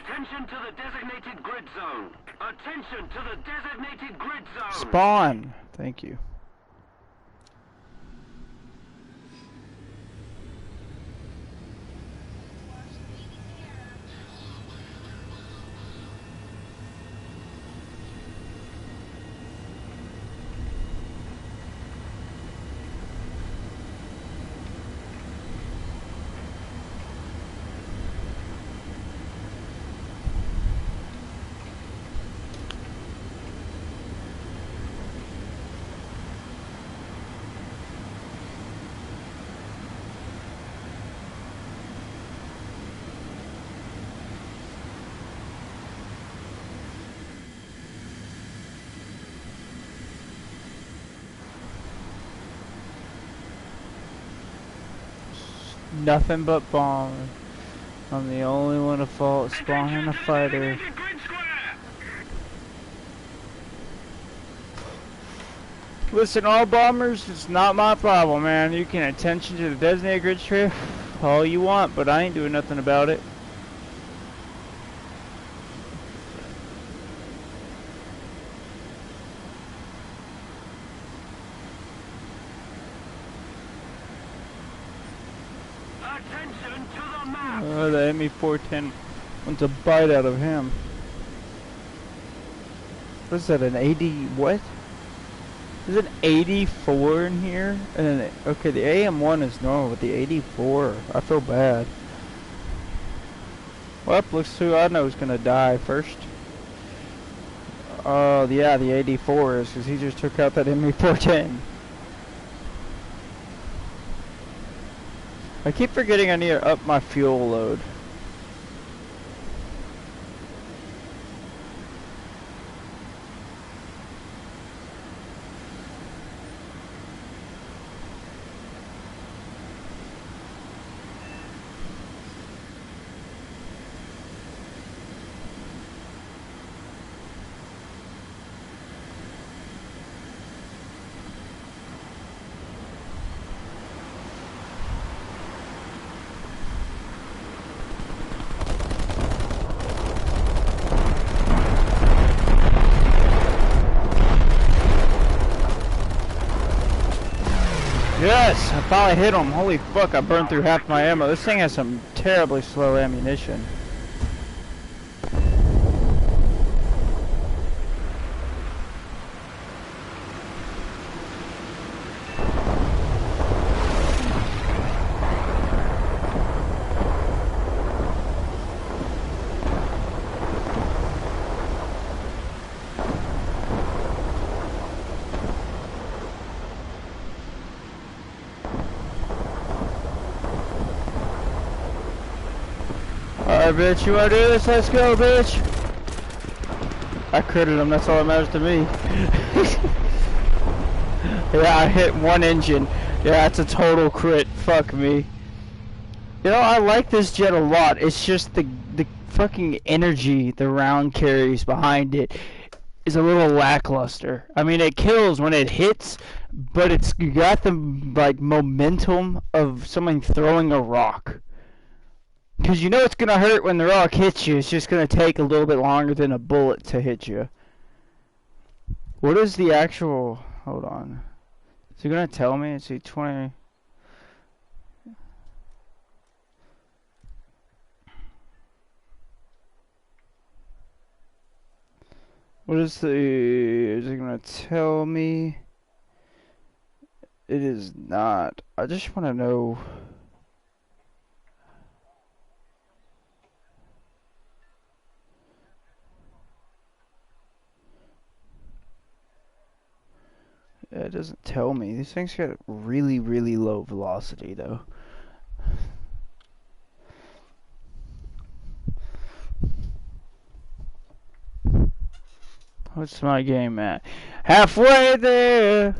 Attention to the designated grid zone. Attention to the designated grid zone. Spawn. Thank you. Nothing but bomb. I'm the only one to fault spawning a fighter. Listen, all bombers, it's not my problem, man. You can attention to the designated grid strip all you want, but I ain't doing nothing about it. Oh, the ME410 wants a bite out of him. What is that, an 80 what? There's an 84 in here? And then, okay, the AM1 is normal, but the 84, I feel bad. Well, looks who I know is gonna die first. Oh, yeah, the 84 is, because he just took out that ME410. I keep forgetting I need to up my fuel load. Yes, I finally hit him. Holy fuck, I burned through half my ammo. This thing has some terribly slow ammunition. Alright, bitch, you wanna do this? Let's go, bitch! I critted him, that's all that matters to me. Yeah, I hit one engine. Yeah, that's a total crit. Fuck me. You know, I like this jet a lot. It's just the fucking energy the round carries behind it is a little lackluster. I mean, it kills when it hits, but it's you got the like momentum of someone throwing a rock. Because you know it's going to hurt when the rock hits you. It's just going to take a little bit longer than a bullet to hit you. What is the actual... Hold on. Is he going to tell me? It's a 20... What is the... Is he going to tell me? It is not. I just want to know... It doesn't tell me. These things got really, really low velocity, though. What's my game at? Halfway there!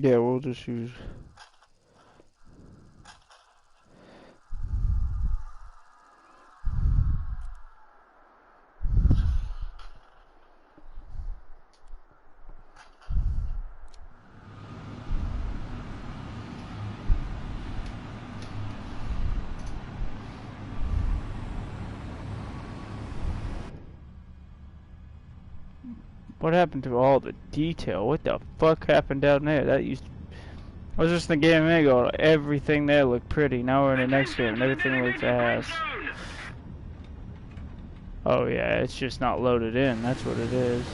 Yeah, we'll just use... What happened to all the detail? What the fuck happened down there? That used to... I was just in the game a minute ago, everything there looked pretty. Now we're in the next game and everything looks ass. Oh yeah, it's just not loaded in, that's what it is.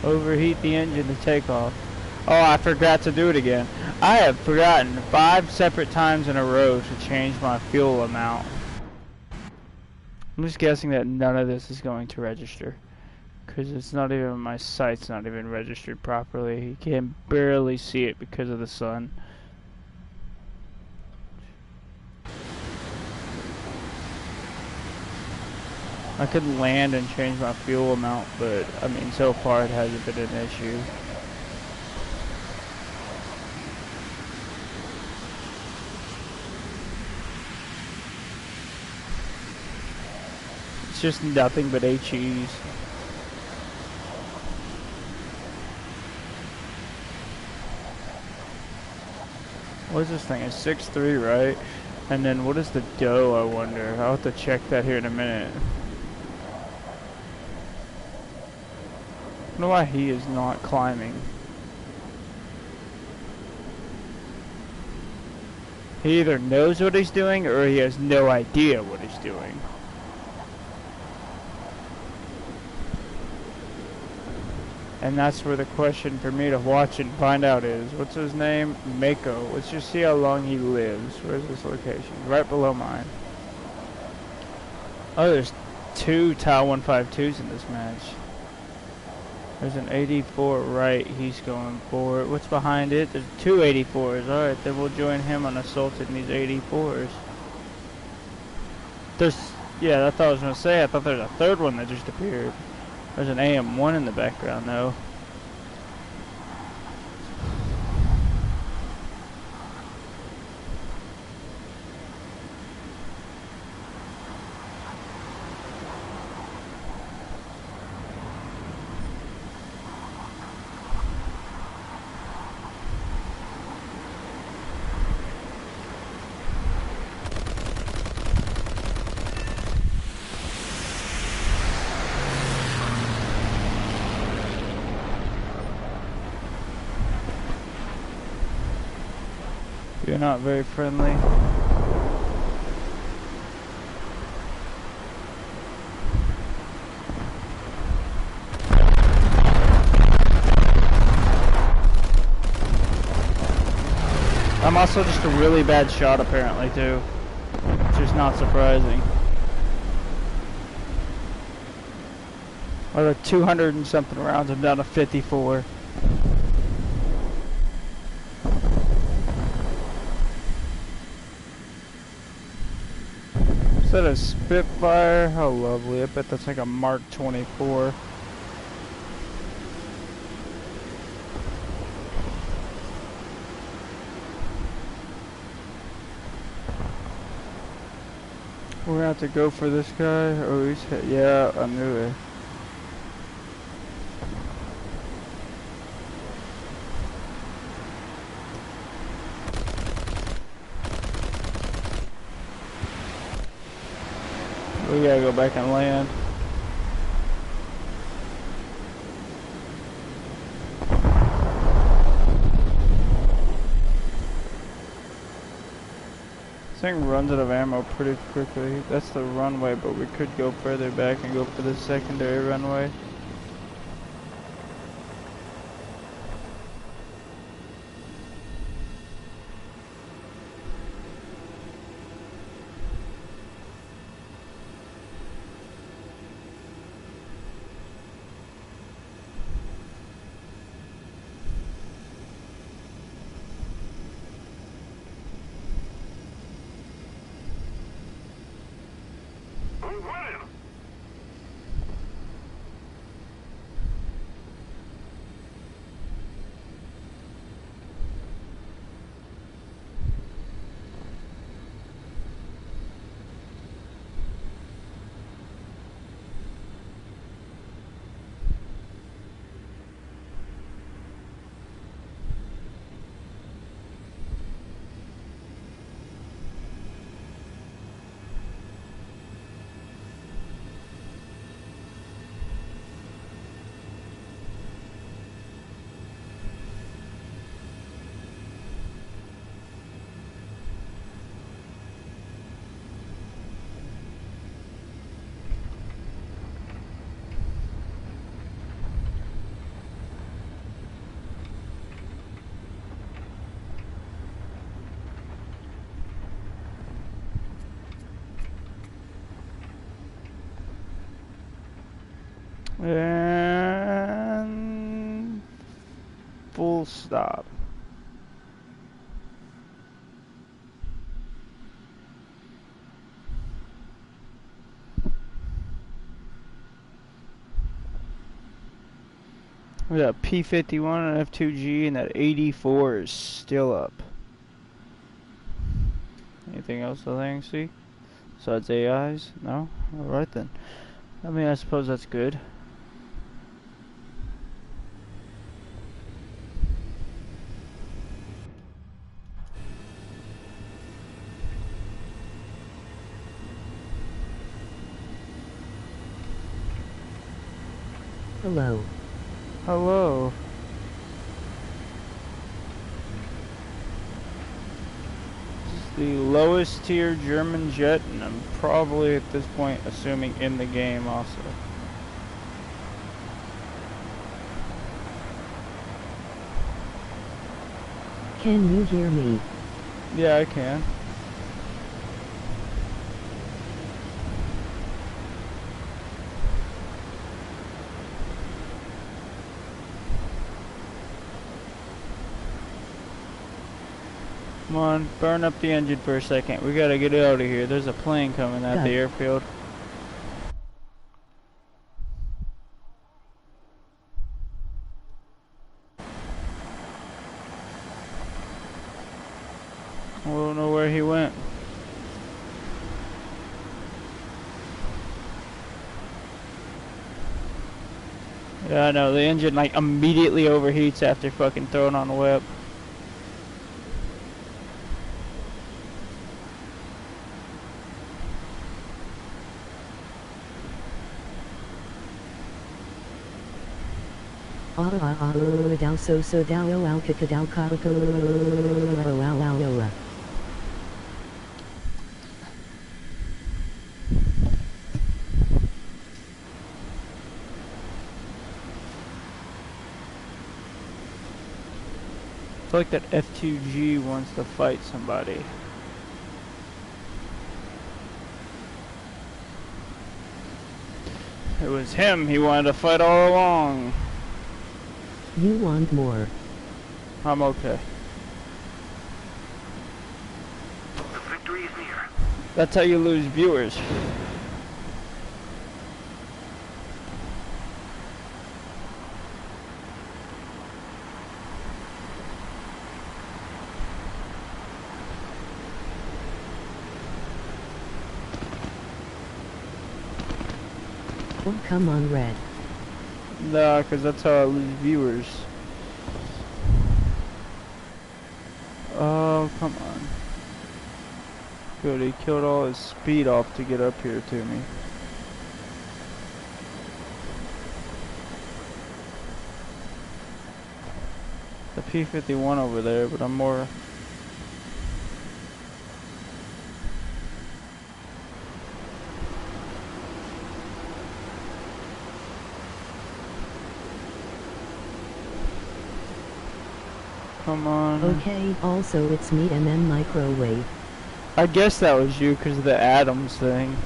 Overheat the engine to take off. Oh, I forgot to do it again. I have forgotten 5 separate times in a row to change my fuel amount. I'm just guessing that none of this is going to register. Because it's not even, my site's not even registered properly. You can barely see it because of the sun. I could land and change my fuel amount, but I mean, so far it hasn't been an issue. It's just nothing but HEs. What is this thing? It's 6.3, right? And then what is the dough, I wonder? I'll have to check that here in a minute. I don't know why he is not climbing. He either knows what he's doing or he has no idea what he's doing. And that's where the question for me to watch and find out is, what's his name? Mako. Let's just see how long he lives. Where's this location? Right below mine. Oh, there's 2 Tau 152s in this match. There's an 84 right, he's going for it. What's behind it? There's 2 84s. Alright, then we'll join him on assaulting these 84s. There's, yeah, that's what I was going to say. I thought there was a 3rd one that just appeared. There's an AM1 in the background though. You're not very friendly. I'm also just a really bad shot apparently too, which is not surprising. Out of 200 and something rounds, I'm down to 54. Is that a Spitfire? How lovely. I bet that's like a Mark 24. We're gonna have to go for this guy. Oh, he's hit. Yeah, I knew it. We gotta go back and land. This thing runs out of ammo pretty quickly. That's the runway, but we could go further back and go for the secondary runway. And full stop. We got P51 and F2G, and that 84 is still up. Anything else I think see? Besides AIs? No? Alright then. I mean, I suppose that's good. Hello. Hello. This is the lowest tier German jet, and I'm probably at this point assuming in the game also. Can you hear me? Yeah, I can. Come on, burn up the engine for a second. We gotta get out of here. There's a plane coming at the airfield. I don't know where he went. Yeah, I know. The engine like immediately overheats after fucking throwing on the web. Dow so dow al kakadao ka It's like that F2G wants to fight somebody. It was him he wanted to fight all along. You want more? I'm okay. The victory is near. That's how you lose viewers. Oh, come on, Red. Nah, cause that's how I lose viewers. Oh, come on. Good, he killed all his speed off to get up here to me. The P51 over there, but I'm more... Come on. Okay, also it's me MM Microwave. I guess that was you because of the Adams thing.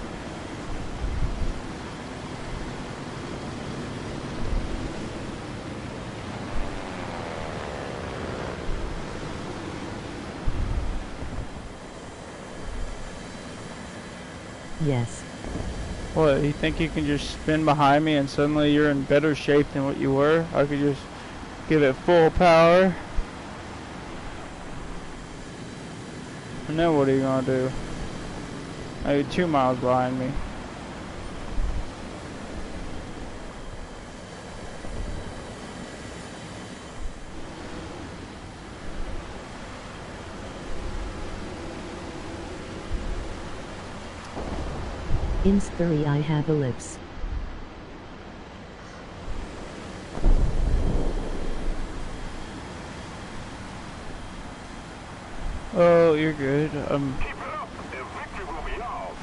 Yes. What, you think you can just spin behind me and suddenly you're in better shape than what you were? I could just give it full power. And then what are you gonna do? Now you're 2 miles behind me. In Spurry I have ellipse. Oh, you're good. Keep it up. The victory will be ours.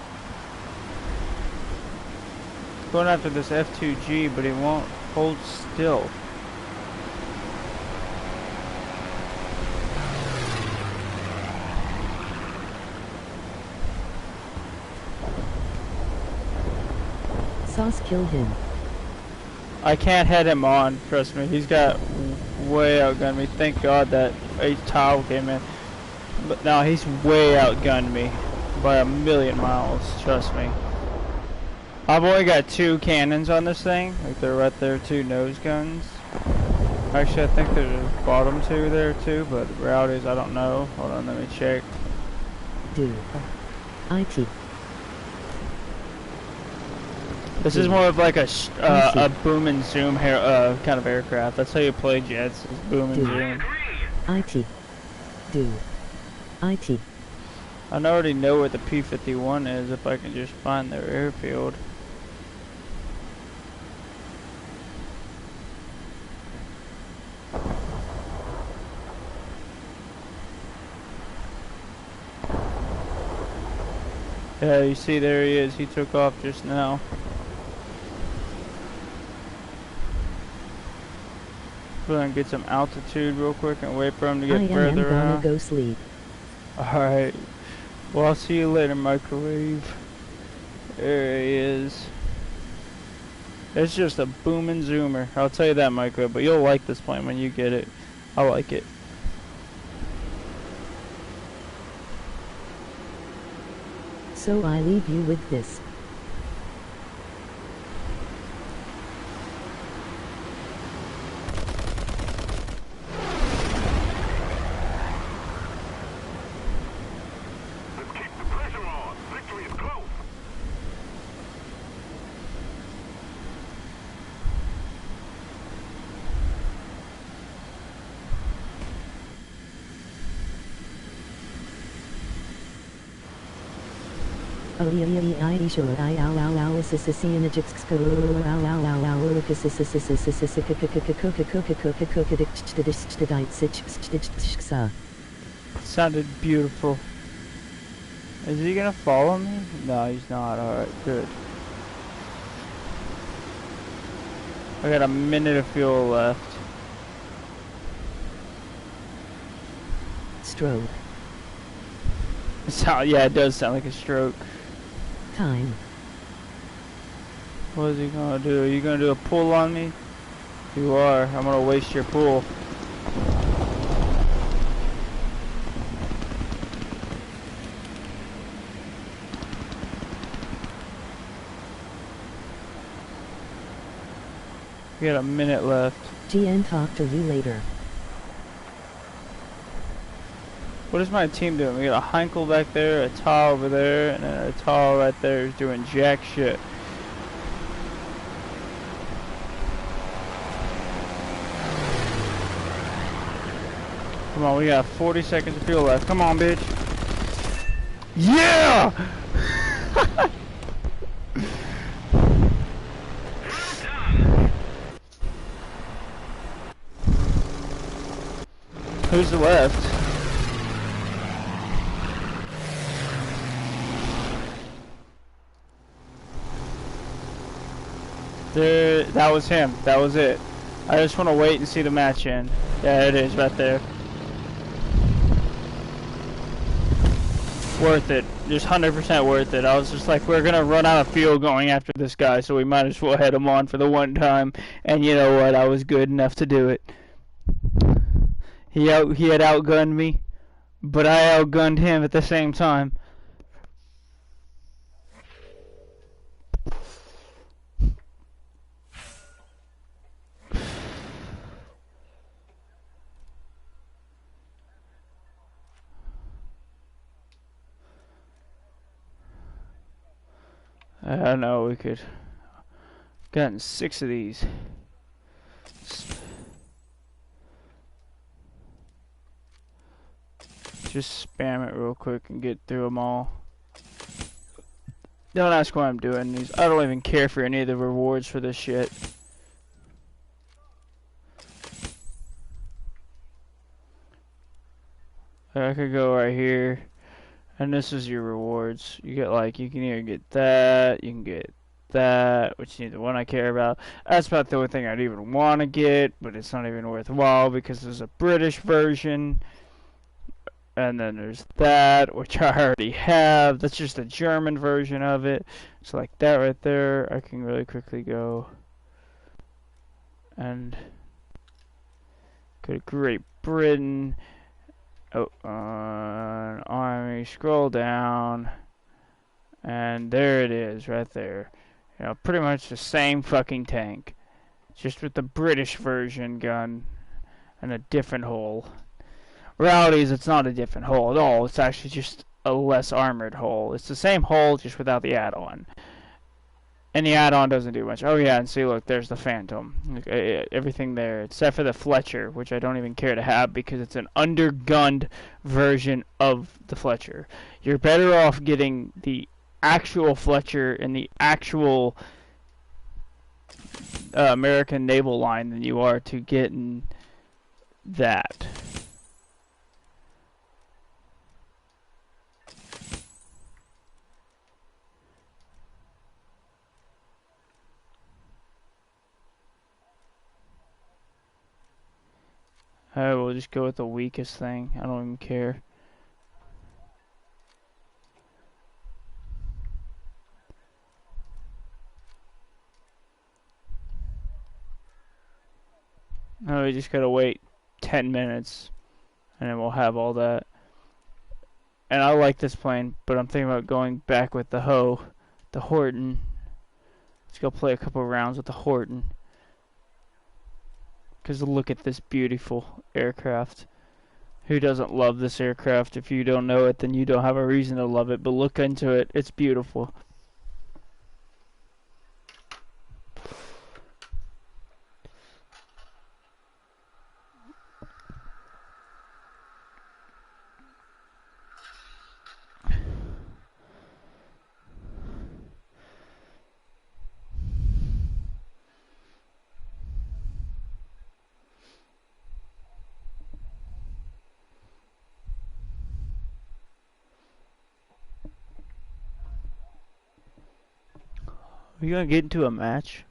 Going after this F2G, but it won't hold still. Sauce kill him. I can't head him on, trust me. He's got way outgunned me. Thank God that Tao came in. But now he's way outgunned me by a million miles, trust me. I've only got 2 cannons on this thing. Like they're right there, 2 nose guns. Actually, I think there's a bottom 2 there too, but the reality is I don't know. Hold on, let me check. Do. IT. This is more of like a boom and zoom kind of aircraft. That's how you play jets, is boom and zoom. IT. Do. IT. I already know where the P-51 is if I can just find their airfield. Yeah, you see there he is. He took off just now. We're gonna get some altitude real quick and wait for him to get further I am out. gonna go sleep. Alright. Well, I'll see you later, microwave. There he is. It's just a booming zoomer. I'll tell you that, microwave, but you'll like this plane when you get it. I like it. So I leave you with this. Let's keep the pressure on. Victory is close. Sounded beautiful. Is he gonna follow me? No, he's not. Alright, good. I got a minute of fuel left. Stroke. Yeah, it does sound like a stroke. Time. What is he gonna do? Are you gonna do a pull on me? You are. I'm gonna waste your pull. We got a minute left. GN, talk to you later. What is my team doing? We got a Heinkel back there, a Tau over there, and then a Tau right there is doing jack shit. Come on, we got 40 seconds of fuel left. Come on, bitch. Yeah! Who's left? There, that was him. That was it. I just want to wait and see the match end. Yeah, it is right there. Worth it. Just 100% worth it. I was just like, we're gonna run out of fuel going after this guy, so we might as well head him on for the one time. And you know what? I was good enough to do it. He had outgunned me, but I outgunned him at the same time. I know we could gotten 6 of these. Just spam it real quick and get through them all. Don't ask why I'm doing these. I don't even care for any of the rewards for this shit. I could go right here. And this is your rewards. You get like, you can either get that, you can get that, which is the one I care about. That's about the only thing I'd even want to get, but it's not even worthwhile because there's a British version. And then there's that, which I already have. That's just a German version of it. So like that right there, I can really quickly go. And go to Great Britain. Oh, Army, scroll down. And there it is, right there. You know, pretty much the same fucking tank. Just with the British version gun and a different hull. Reality is it's not a different hull at all. It's actually just a less armored hull. It's the same hull, just without the add-on. And the add-on doesn't do much. Oh yeah, and see, look, there's the Phantom. Look, everything there, except for the Fletcher, which I don't even care to have because it's an undergunned version of the Fletcher. You're better off getting the actual Fletcher and the actual American naval line than you are to getting that. Alright, we'll just go with the weakest thing. I don't even care. No, we just gotta wait 10 minutes and then we'll have all that. And I like this plane, but I'm thinking about going back with the Horton. Let's go play a couple rounds with the Horton. Because look at this beautiful aircraft. Who doesn't love this aircraft? If you don't know it, then you don't have a reason to love it. But look into it. It's beautiful. Are you gonna get into a match?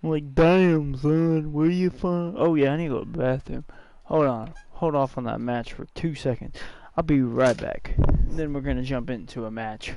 I'm like, damn, son, where you from? Oh yeah, I need to go to the bathroom. Hold on. Hold off on that match for 2 seconds. I'll be right back. Then we're gonna jump into a match.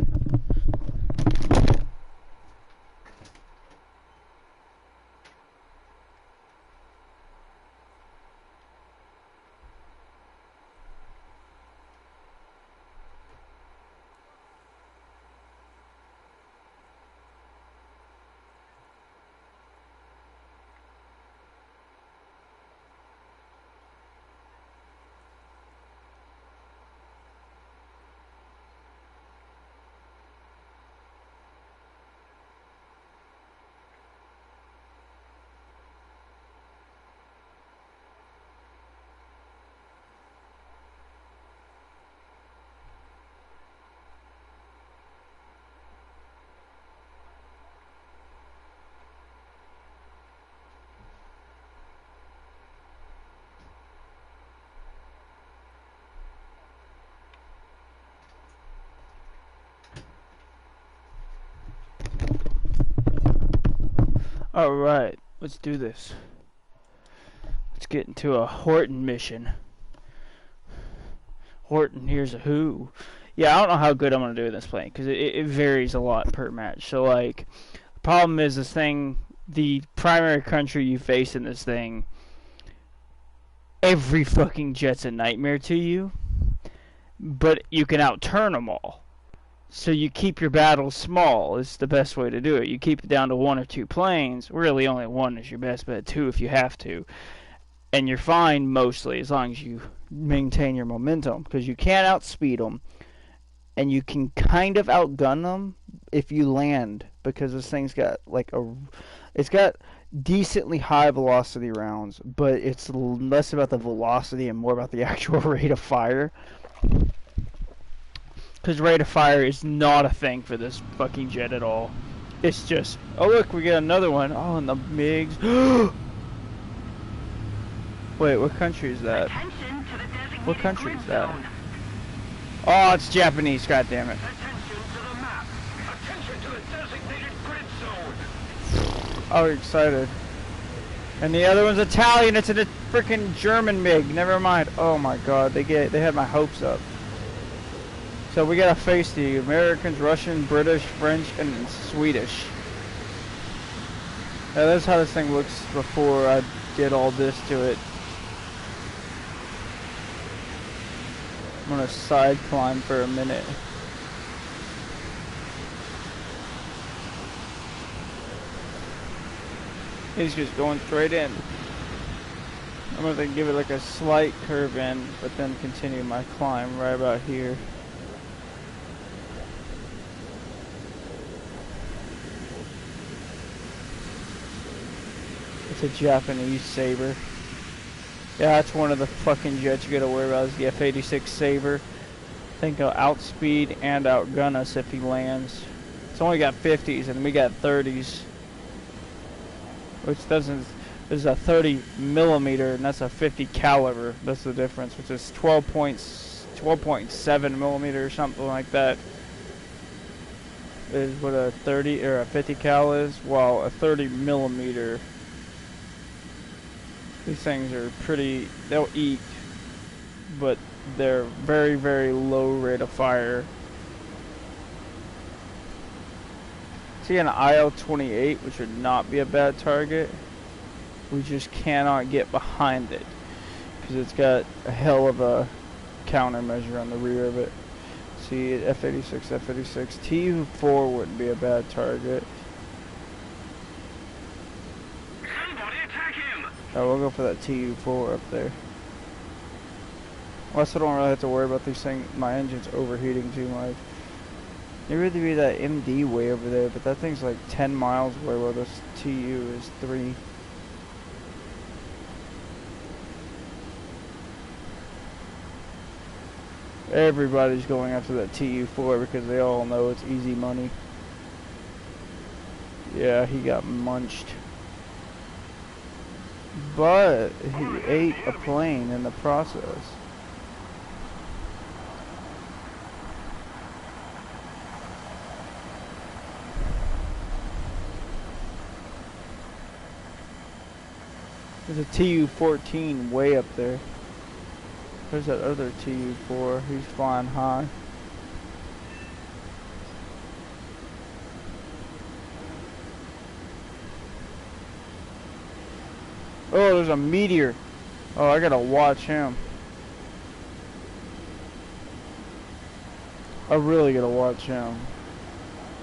Alright, let's do this. Let's get into a Horton mission. Horton, here's a who. Yeah, I don't know how good I'm going to do in this plane, because it varies a lot per match. So, like, the problem is this thing, the primary country you face in this thing, every fucking jet's a nightmare to you, but you can outturn them all. So you keep your battles small is the best way to do it. You keep it down to 1 or 2 planes. Really only 1 is your best bet, 2 if you have to. And you're fine mostly as long as you maintain your momentum. Because you can't outspeed them. And you can kind of outgun them if you land. Because this thing's got like it's got decently high velocity rounds. But it's less about the velocity and more about the actual rate of fire. Because rate of fire is not a thing for this fucking jet at all. It's just, oh look, we got another one. Oh, and the MiGs. Wait, what country is that? What country is that? Oh, it's Japanese, god damn it. Oh, we're excited. And the other one's Italian, it's a freaking German MiG, never mind. Oh my god, they had my hopes up. So we gotta face the Americans, Russian, British, French, and Swedish. Yeah, that's how this thing looks before I did all this to it. I'm gonna side climb for a minute. He's just going straight in. I'm gonna give it like a slight curve in, but then continue my climb right about here. It's a Japanese Sabre. Yeah, that's one of the fucking jets you gotta worry about is the F-86 Sabre. I think he'll outspeed and outgun us if he lands. It's only got 50s and we got 30s. Which doesn't, this is a 30 millimeter and that's a 50 caliber. That's the difference, which is 12.7 millimeter or something like that. Is what a 30 or a 50 cal is, while a 30 millimeter. These things are pretty, they'll eat, but they're very, very low rate of fire. See an IL-28, which would not be a bad target. We just cannot get behind it because it's got a hell of a countermeasure on the rear of it. See, F-86, F-86, Tu-4 wouldn't be a bad target. Oh, we'll go for that Tu-4 up there. Well, I still don't really have to worry about these things. My engine's overheating too much. There would be that MD way over there, but that thing's like 10 miles away, while this TU is 3. Everybody's going after that Tu-4 because they all know it's easy money. Yeah, he got munched. But he ate a plane in the process. There's a Tu-14 way up there. There's that other Tu-4. He's flying high. Oh, there's a meteor. Oh, I gotta watch him. I really gotta watch him.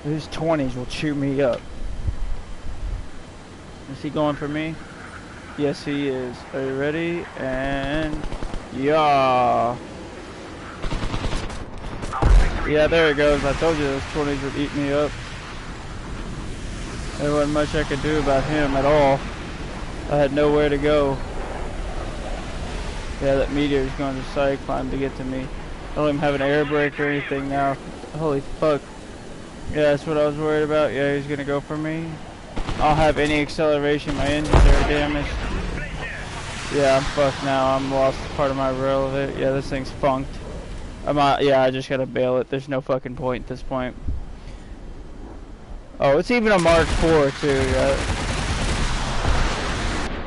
His 20s will chew me up. Is he going for me? Yes, he is. Are you ready? And yeah. Yeah, there it goes. I told you those 20s would eat me up. There wasn't much I could do about him at all. I had nowhere to go. Yeah, that meteor's going to side climb to get to me. I don't even have an air brake or anything now. Holy fuck. Yeah, that's what I was worried about. Yeah, he's gonna go for me. I don't have any acceleration. My engines are damaged. Yeah, I'm fucked now. I'm lost part of my rail of it. Yeah, this thing's funked. Yeah, I just gotta bail it. There's no fucking point at this point. Oh, it's even a Mark IV too.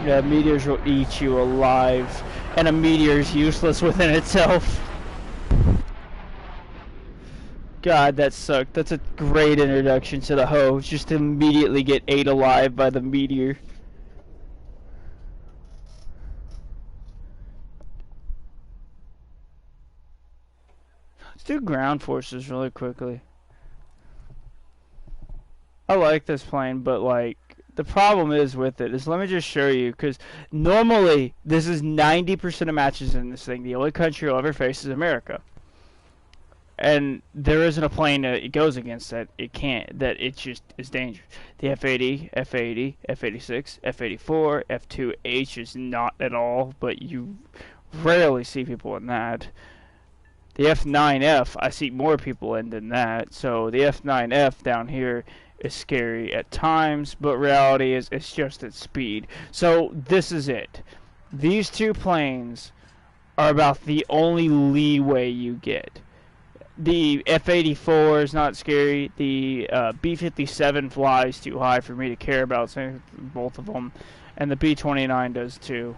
Yeah, meteors will eat you alive, and a meteor is useless within itself. God, that sucked. That's a great introduction to the hoe. Just to immediately get ate alive by the meteor. Let's do ground forces really quickly. I like this plane, but like, the problem is with it is, let me just show you, because normally this is 90% of matches in this thing. The only country you'll ever face is America. And there isn't a plane that it goes against that it can't, that it just is dangerous. The F-80, F-80, F-86, F-84, F-2H is not at all, but you rarely see people in that. The F-9F, I see more people in than that, so the F-9F down here is scary at times, but reality is it's just its speed. So this is it. These two planes are about the only leeway you get. The F-84 is not scary. The B-57 flies too high for me to care about, same with both of them, and the B-29 does too.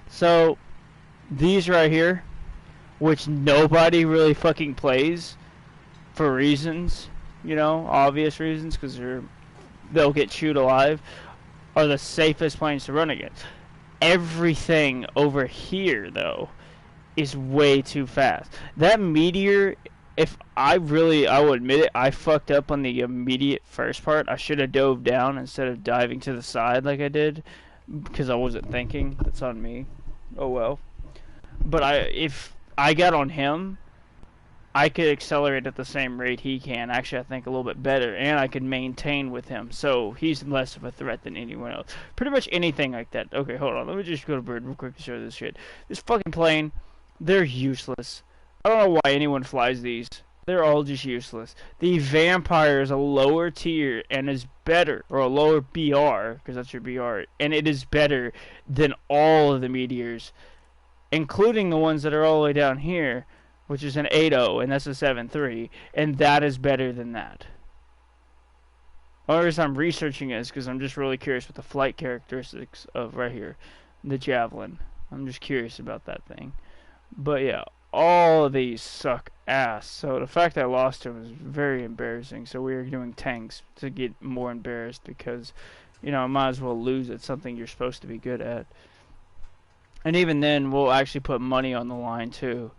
So these right here, which nobody really fucking plays for reasons, you know, obvious reasons, because they're they'll get chewed alive, are the safest planes to run against. Everything over here, though, is way too fast. That meteor, I will admit it, I fucked up on the immediate first part. I should have dove down instead of diving to the side like I did, because I wasn't thinking. That's on me. Oh well. But if I got on him, I could accelerate at the same rate he can. Actually, I think a little bit better, and I could maintain with him. So he's less of a threat than anyone else. Pretty much anything like that. Okay, hold on. Let me just go to Bird real quick to show this shit. This fucking plane, they're useless. I don't know why anyone flies these. They're all just useless. The Vampire is a lower tier and is better, or a lower BR, because that's your BR, and it is better than all of the Meteors, including the ones that are all the way down here, which is an 8.0, and that's a 7.3, and that is better than that. The only reason I'm researching it is because I'm just really curious with the flight characteristics of right here, the Javelin. I'm just curious about that thing. But yeah, all of these suck ass, so the fact that I lost him is very embarrassing, so we are doing tanks to get more embarrassed because, you know, I might as well lose at something you're supposed to be good at. And even then, we'll actually put money on the line too.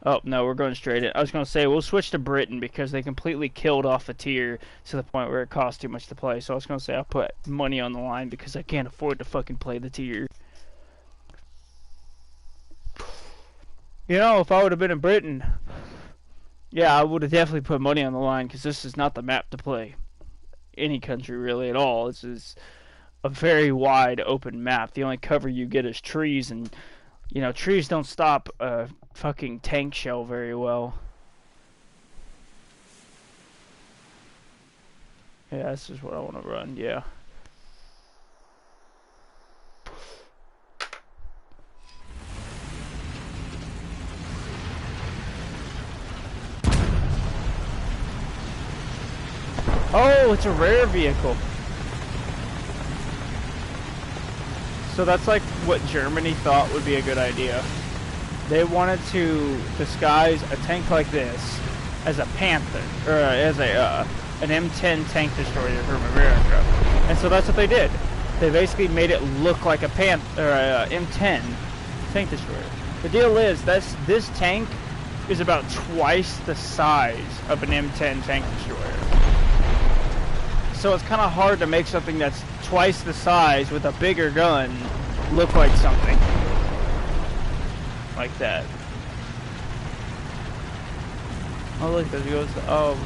Oh, no, we're going straight in. I was going to say, we'll switch to Britain because they completely killed off a tier to the point where it costs too much to play. So I was going to say, I'll put money on the line because I can't afford to fucking play the tier. You know, if I would have been in Britain, yeah, I would have definitely put money on the line because this is not the map to play. Any country, really, at all. This is a very wide, open map. The only cover you get is trees, and, you know, trees don't stop a fucking tank shell very well. Yeah, this is what I want to run, yeah. Oh, it's a rare vehicle. So that's like what Germany thought would be a good idea. They wanted to disguise a tank like this as a Panther, or as an M10 tank destroyer from America. And so that's what they did. They basically made it look like a M10 tank destroyer. The deal is, this tank is about twice the size of an M10 tank destroyer. So it's kind of hard to make something that's twice the size with a bigger gun look like something like that. Oh look, there goes. Oh.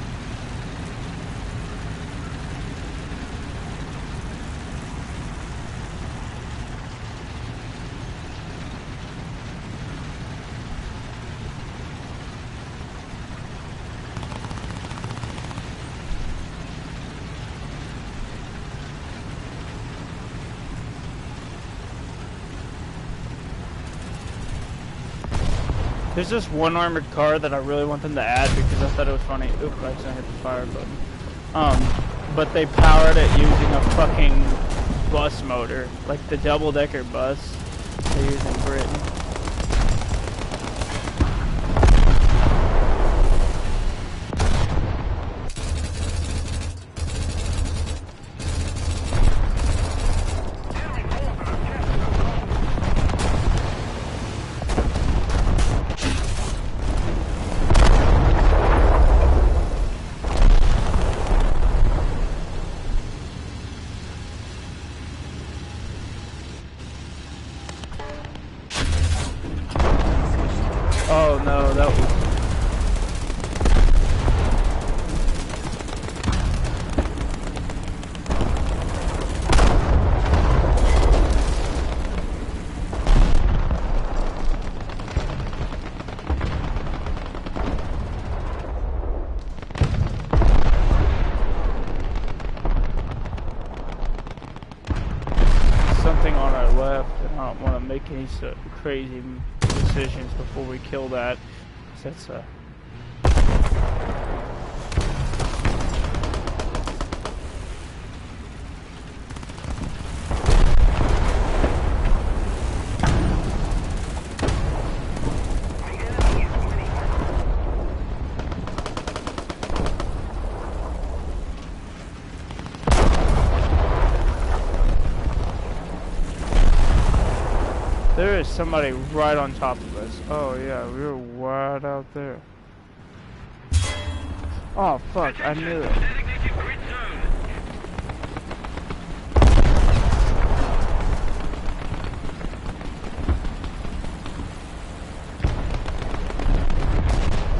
There's this one armored car that I really want them to add because I thought it was funny. Oop, I accidentally hit the fire button. But they powered it using a fucking bus motor, like the double-decker bus they use in Britain. Oh no, that was... something on our left, and I don't want to make any crazy decisions before we kill that. That's There is somebody right on top of us. Oh yeah, we were right out there. Oh fuck, I knew it. Designated grid zone.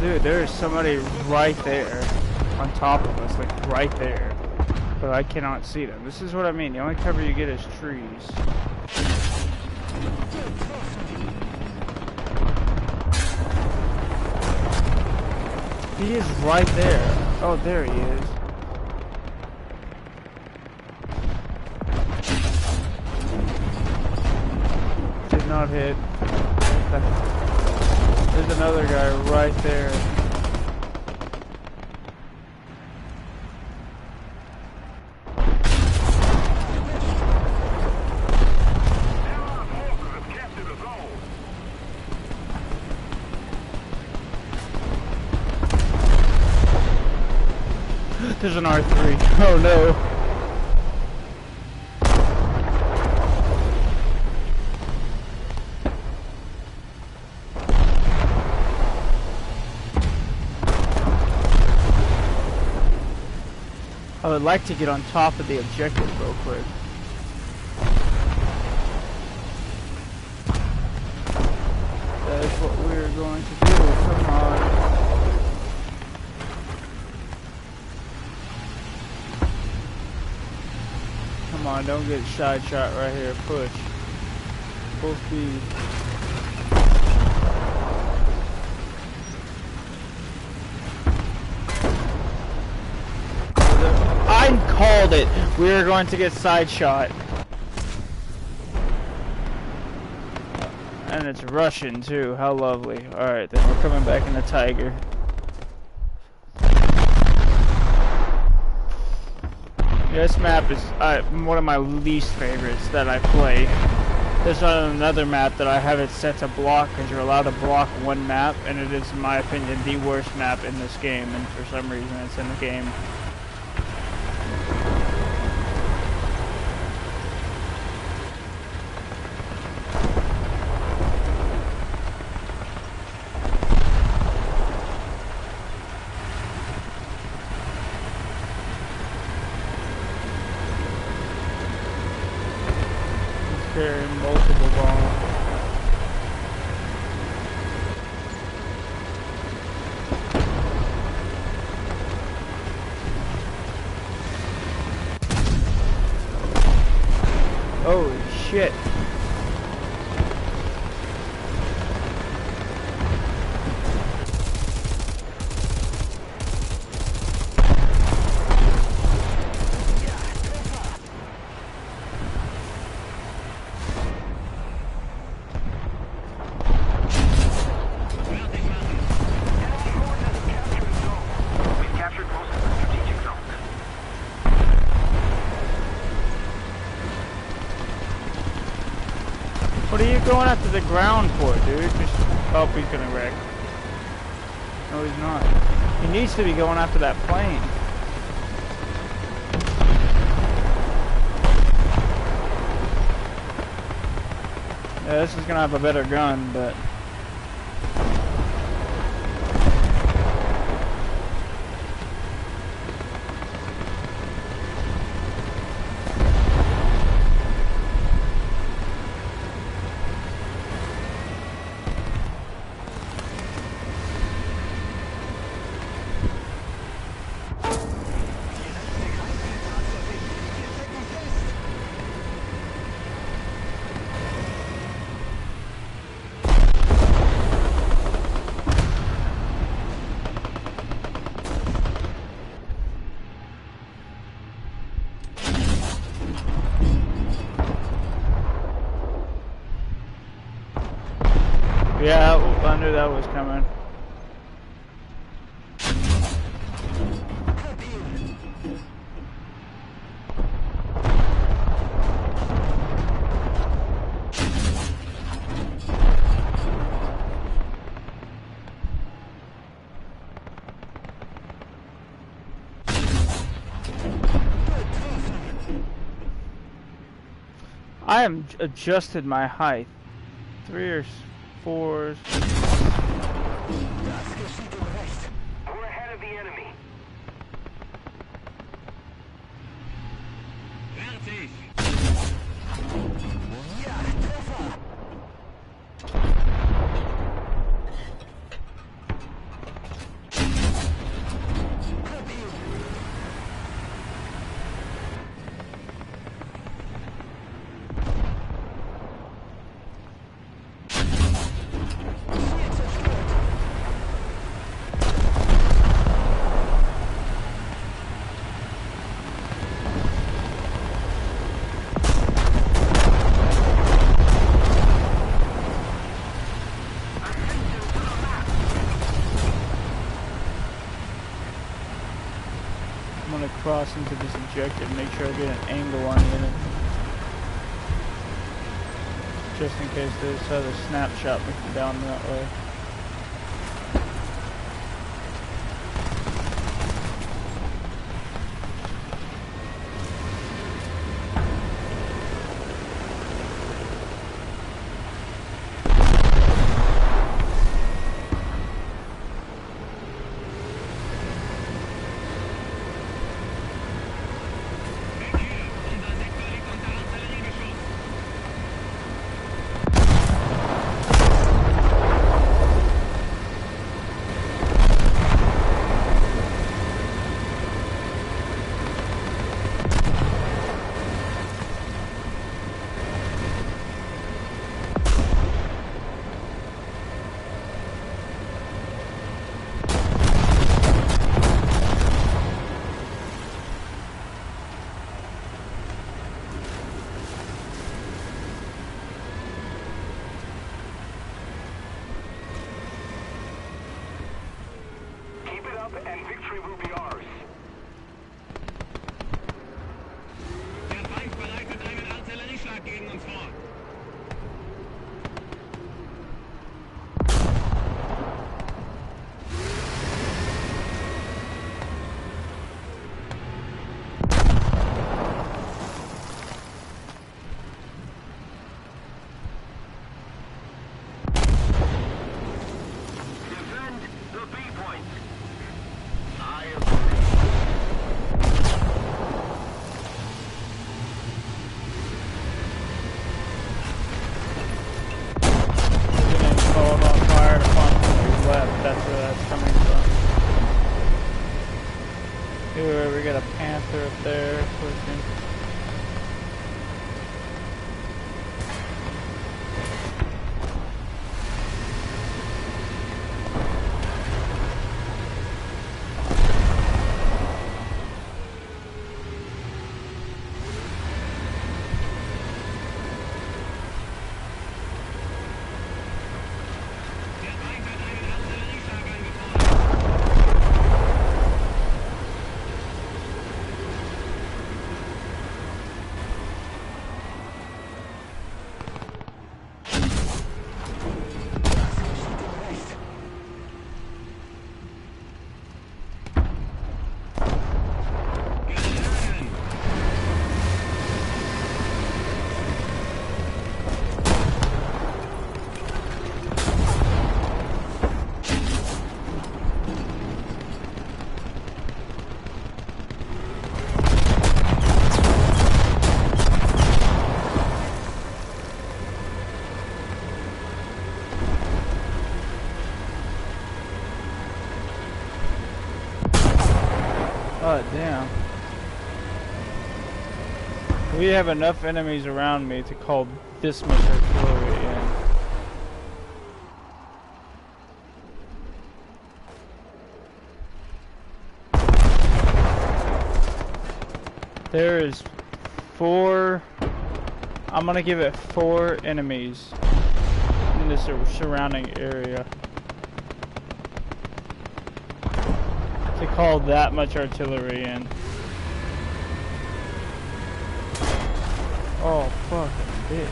Dude, there is somebody right there on top of us, like right there. But I cannot see them. This is what I mean. The only cover you get is trees. He is right there. Oh, there he is. Did not hit. There's another guy right there. There's an R3. Oh no. I would like to get on top of the objective real quick. That is what we're going to do. Come on. Come on, don't get side shot right here. Push. Full speed. I called it. We are going to get side shot. And it's Russian too. How lovely. Alright, then we're coming back in the Tiger. This map is one of my least favorites that I play. There's another map that I have it set to block because you're allowed to block one map, and it is, in my opinion, the worst map in this game, and for some reason it's in the game. Carrying multiple bombs. Holy shit. What are you going after the ground for, dude? Just, oh, he's gonna wreck. No, he's not. He needs to be going after that plane. Yeah, this is gonna have a better gun, but... Yeah, I knew that was coming. I am adjusted my height. 3 or 4s. We're ahead of the enemy. Fertig. Ja, Treffer. I'm gonna cross into this objective, make sure I get an angle on it. Just in case they try to snapshot me from down that way. And victory will be ours. Der Feind bereitet einen Artillerieschlag gegen uns vor. Defend the B point. We got a Panther up there pushing. Oh, damn. We have enough enemies around me to call this much artillery in. There is 4... I'm gonna give it 4 enemies in this surrounding area to call that much artillery in. Oh, fuck, bitch.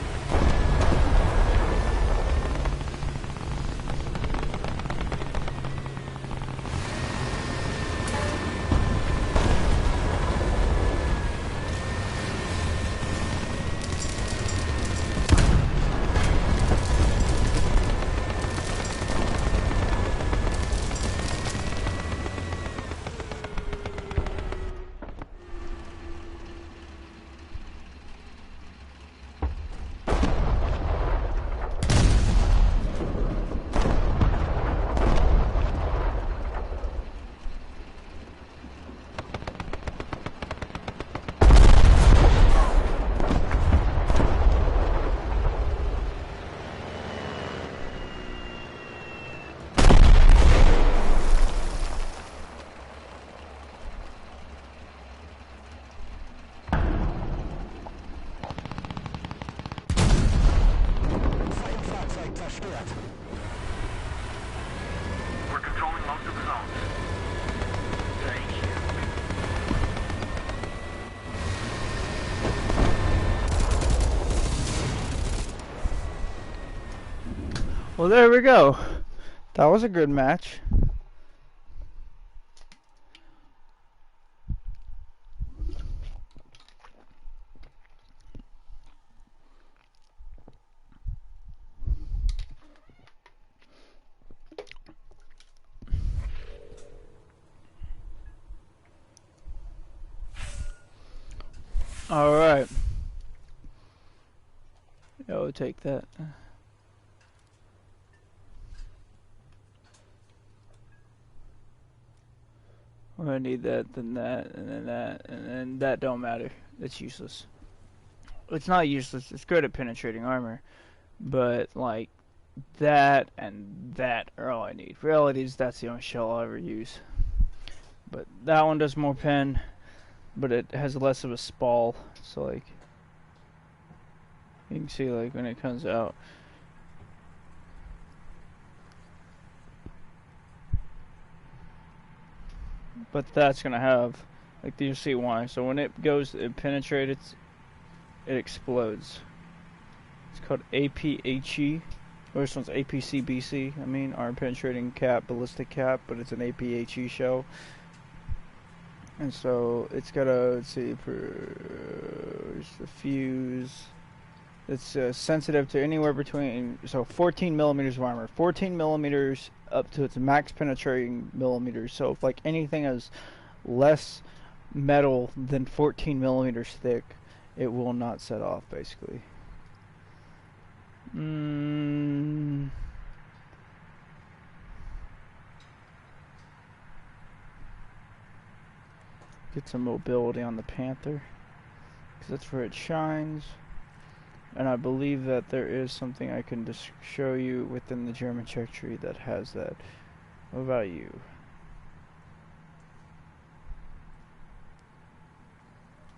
Well, there we go. That was a good match. All right. Yeah, we'll take that. We're gonna need that, then that, and then that, and then that don't matter. It's useless. It's not useless. It's good at penetrating armor, but like that and that are all I need. Reality is that's the only shell I'll ever use. But that one does more pen, but it has less of a spall. So like, you can see like when it comes out. But that's gonna have, like, you see why. So when it goes, it penetrates, it explodes. It's called APHE. Or this one's APCBC. I mean, arm penetrating cap, ballistic cap, but it's an APHE shell. And so it's got a, let's see, the fuse. It's sensitive to anywhere between, so 14 millimeters of armor. 14 millimeters up to its max penetrating millimeters. So if like anything is less metal than 14 millimeters thick, it will not set off, basically. Get some mobility on the Panther, because that's where it shines. And I believe that there is something I can just show you within the German check tree that has that. What about you?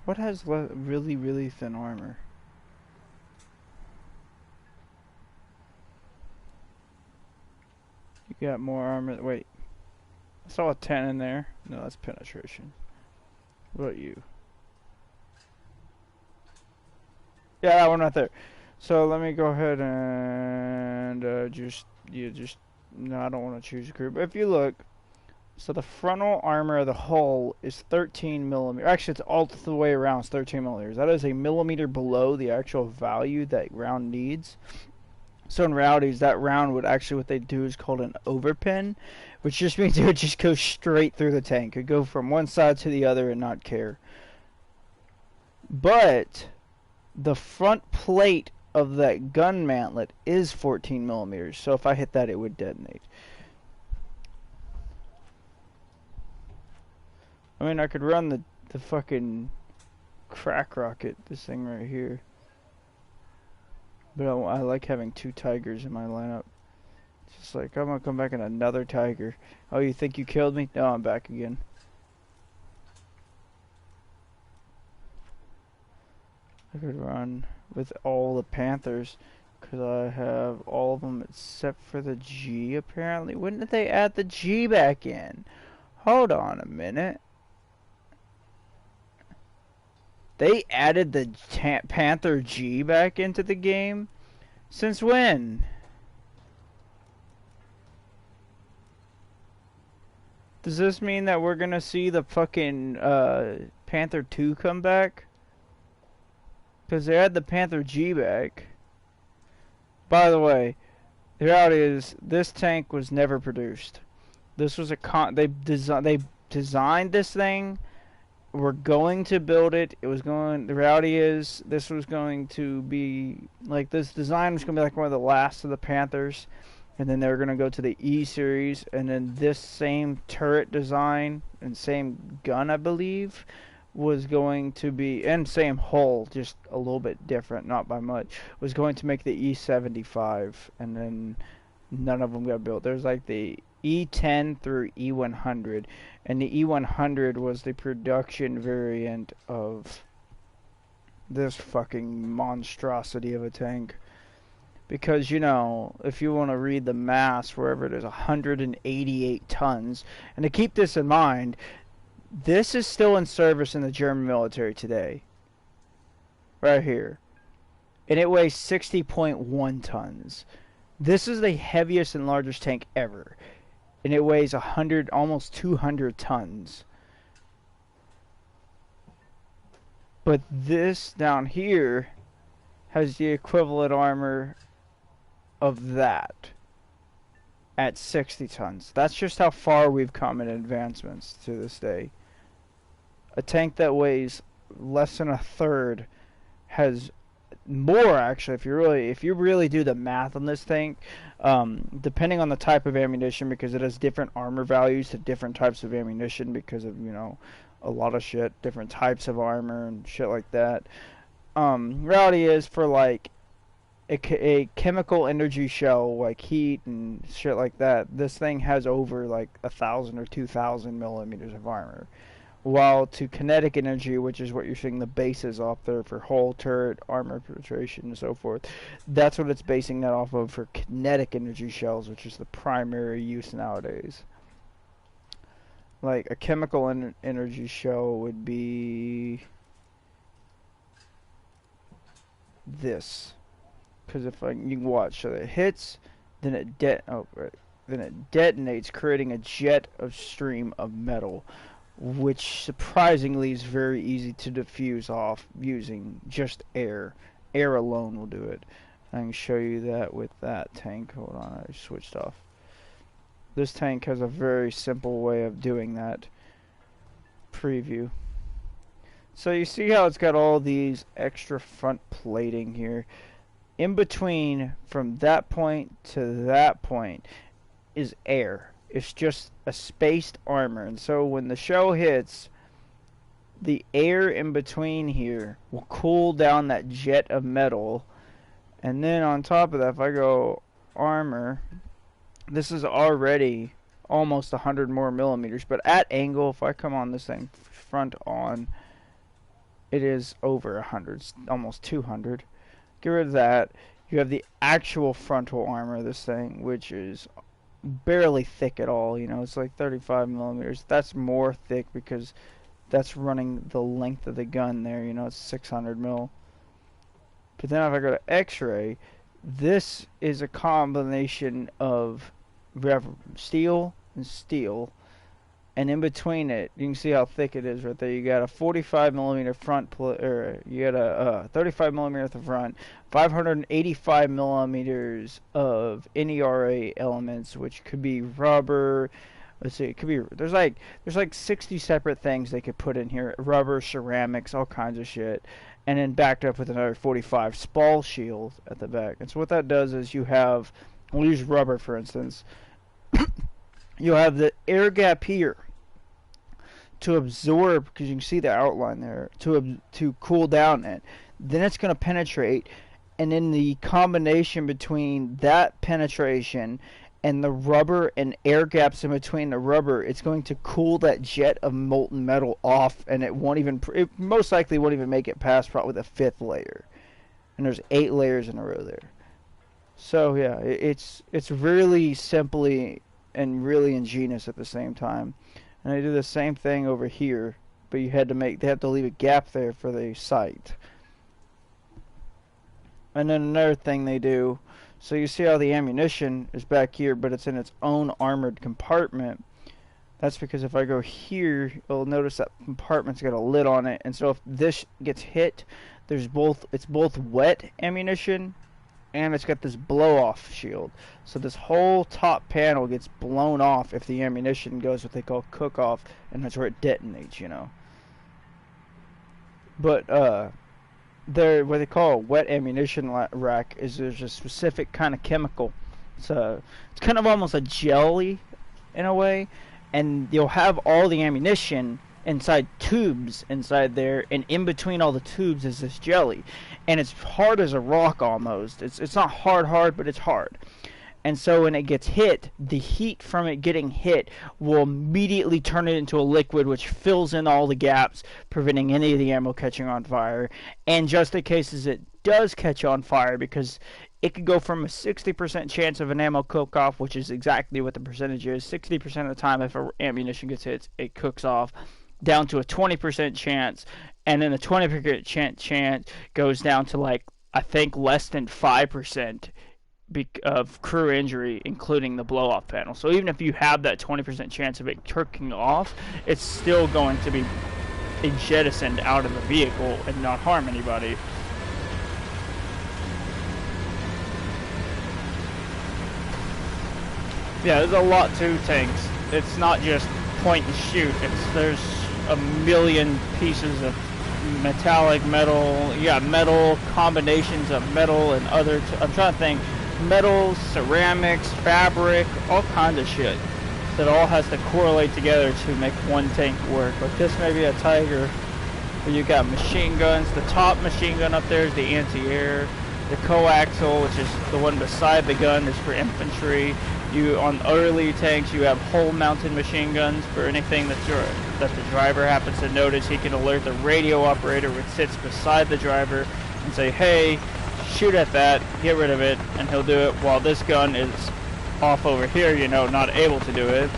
What has really, really thin armor? You got more armor. Wait. I saw a 10 in there. No, that's penetration. What about you? Yeah, that one right there. So let me go ahead and no, I don't want to choose a group. If you look, so the frontal armor of the hull is 13 millimeters. Actually, it's all the way around. It's 13 millimeters. That is a millimeter below the actual value that round needs. So in reality, that round would actually, what they do is called an overpin, which just means it would just go straight through the tank. It would go from one side to the other and not care. But the front plate of that gun mantlet is 14 millimeters, so if I hit that, it would detonate. I mean, I could run the fucking crack rocket, this thing right here. But I like having two Tigers in my lineup. It's just like, I'm gonna come back in another Tiger. Oh, you think you killed me? No, I'm back again. I could run with all the Panthers, because I have all of them except for the G, apparently. When did they add the G back in? Hold on a minute. They added the Panther G back into the game? Since when? Does this mean that we're gonna see the fucking Panther 2 come back? Because they had the Panther G back. By the way, the reality is this tank was never produced. This was they designed this thing. We're going to build it. It was going. The reality is this was going to be like, this design was going to be like one of the last of the Panthers, and then they were going to go to the E series, and then this same turret design and same gun, I believe, was going to be, and same hull, just a little bit different, not by much, was going to make the E75, and then none of them got built. There's like the E10 through E100, and the E100 was the production variant of this fucking monstrosity of a tank. Because, you know, if you want to read the mass, wherever it is, 188 tons, and to keep this in mind, this is still in service in the German military today. Right here. And it weighs 60.1 tons. This is the heaviest and largest tank ever, and it weighs 100, almost 200 tons. But this down here has the equivalent armor of that at 60 tons. That's just how far we've come in advancements to this day. A tank that weighs less than a third has more, actually, if you really do the math on this thing, depending on the type of ammunition, because it has different armor values to different types of ammunition because of, you know, a lot of shit, different types of armor and shit like that. Reality is, for like a chemical energy shell, like heat and shit like that, this thing has over like 1,000 or 2,000 millimeters of armor. While to kinetic energy, which is what you're seeing the bases off there for hull, turret, armor penetration, and so forth, that's what it's basing that off of for kinetic energy shells, which is the primary use nowadays. Like a chemical energy shell would be this, because if you can watch, so it hits, then it detonates, creating a jet of stream of metal, which surprisingly is very easy to diffuse off using just air. Air alone will do it. I can show you that with that tank. Hold on, I switched off. This tank has a very simple way of doing that. Preview. So you see how it's got all these extra front plating here. In between, from that point to that point, is air. It's just a spaced armor, and so when the shell hits, the air in between here will cool down that jet of metal, and then on top of that, if I go armor, this is already almost 100 more millimeters, but at angle, if I come on this thing front on, it is over 100, almost 200. Get rid of that. You have the actual frontal armor of this thing, which is barely thick at all. You know, it's like 35 millimeters. That's more thick because that's running the length of the gun there. You know, it's 600 mil. But then if I go to X-ray, this is a combination of steel and steel, and in between it, you can see how thick it is right there. You got a 45 millimeter front, you got a 35 millimeter at the front, 585 millimeters of NERA elements, which could be rubber. Let's see, it could be there's like 60 separate things they could put in here: rubber, ceramics, all kinds of shit, and then backed up with another 45 spall shield at the back. And so what that does is you have, we'll use rubber for instance. You'll have the air gap here to absorb, because you can see the outline there, to cool down it. Then it's going to penetrate, and in the combination between that penetration and the rubber and air gaps in between the rubber, it's going to cool that jet of molten metal off, and it most likely won't even make it past probably the 5th layer. And there's 8 layers in a row there. So yeah, it's really simply and really ingenious at the same time. And they do the same thing over here, but they have to leave a gap there for the sight. And then another thing they do, so you see how the ammunition is back here, but it's in its own armored compartment. That's because if I go here, you'll notice that compartment's got a lid on it, and so if this gets hit, it's both wet ammunition and it's got this blow-off shield. So this whole top panel gets blown off if the ammunition goes what they call cook-off, and that's where it detonates, you know. But what they call a wet ammunition rack is there's a specific kind of chemical. It's kind of almost a jelly in a way, and you'll have all the ammunition inside tubes inside there, and in between all the tubes is this jelly, and it's hard as a rock almost. It's not hard, but it's hard. And so when it gets hit, the heat from it getting hit will immediately turn it into a liquid, which fills in all the gaps, preventing any of the ammo catching on fire. And just in cases it does catch on fire, because it could go from a 60% chance of an ammo cook-off, which is exactly what the percentage is. 60% of the time if ammunition gets hit, it cooks off, down to a 20% chance, and then the 20% chance goes down to, like, I think less than 5% of crew injury, including the blow-off panel. So even if you have that 20% chance of it jerking off, it's still going to be jettisoned out of the vehicle and not harm anybody. Yeah, there's a lot to tanks. It's not just point and shoot. There's a million pieces of metallic, metal. You got metal, combinations of metal and other. I'm trying to think. Metal, ceramics, fabric, all kinds of shit that all has to correlate together to make one tank work. Like this may be a Tiger, where you got machine guns. The top machine gun up there is the anti-air. The coaxial, which is the one beside the gun, is for infantry. You on early tanks, you have hole-mounted machine guns for anything that the driver happens to notice. He can alert the radio operator, which sits beside the driver, and say, "Hey, shoot at that, get rid of it," and he'll do it while this gun is off over here, you know, not able to do it.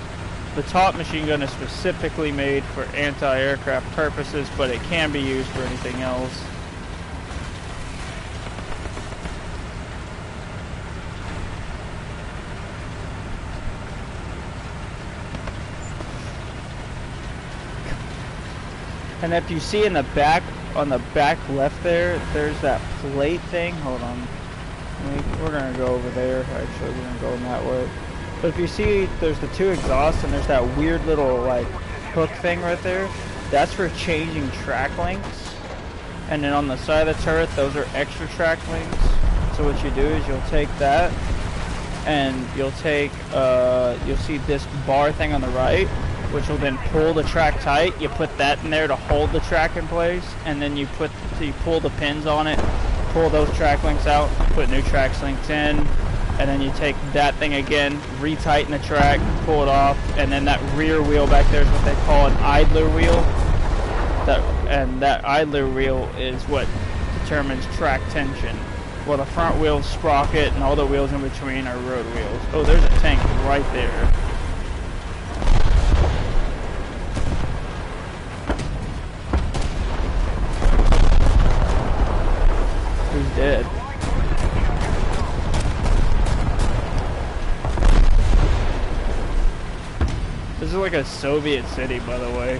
The top machine gun is specifically made for anti-aircraft purposes, but it can be used for anything else. And if you see in the back, on the back left there, there's that plate thing. Hold on. We're going to go over there. Actually, we're going to go in that way. But if you see, there's the two exhausts, and there's that weird little, like, hook thing right there. That's for changing track lengths. And then on the side of the turret, those are extra track lengths. So what you do is you'll take that, and you'll take, you'll see this bar thing on the right, which will then pull the track tight. You put that in there to hold the track in place, and then you pull the pins on it, pull those track links out, put new track links in, and then you take that thing again, retighten the track, pull it off, and then that rear wheel back there is what they call an idler wheel. That idler wheel is what determines track tension. Well, the front wheel sprocket and all the wheels in between are road wheels. Oh, there's a tank right there. Who's dead? This is like a Soviet city, by the way.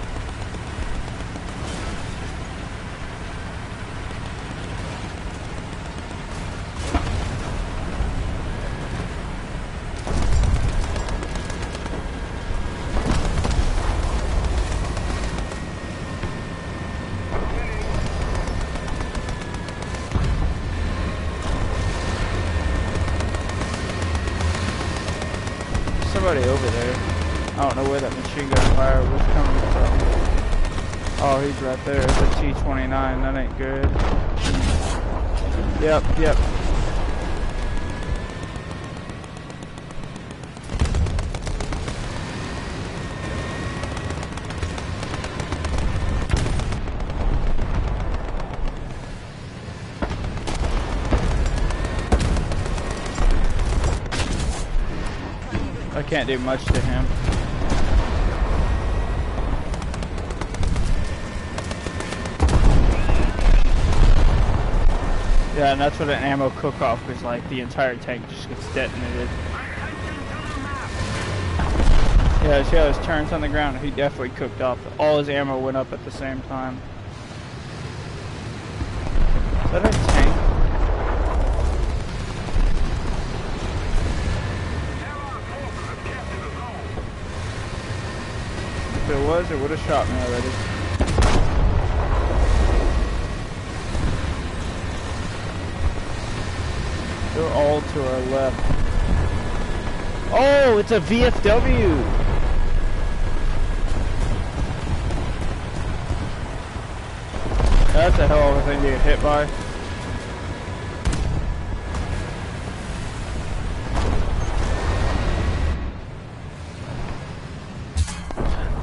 Somebody over there. I don't know where that machine gun fire was coming from. Oh, he's right there. It's a T-29. That ain't good. Yep. I can't do much to him. Yeah, and that's what an ammo cook-off is like. The entire tank just gets detonated. Yeah, see how his turns on the ground? He definitely cooked off. All his ammo went up at the same time. Is that a tank? If it was, it would have shot me already. They're all to our left. Oh, it's a VFW! That's a hell of a thing to get hit by.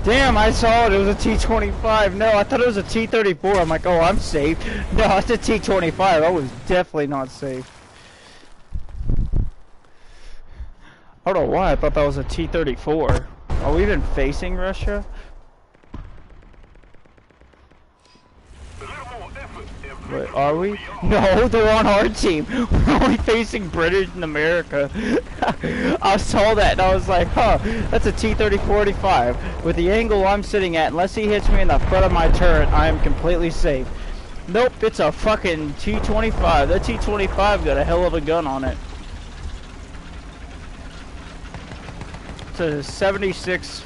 Damn, I saw it. It was a T-25. No, I thought it was a T-34. I'm like, oh, I'm safe. No, it's a T-25. I was definitely not safe. I don't know why. I thought that was a T-34. Are we even facing Russia? Wait, are we? No, they're on our team. We're only facing British in America. I saw that and I was like, huh, that's a T-30-45. With the angle I'm sitting at, unless he hits me in the front of my turret, I am completely safe. Nope, it's a fucking T-25. That T-25 got a hell of a gun on it. It's a 76,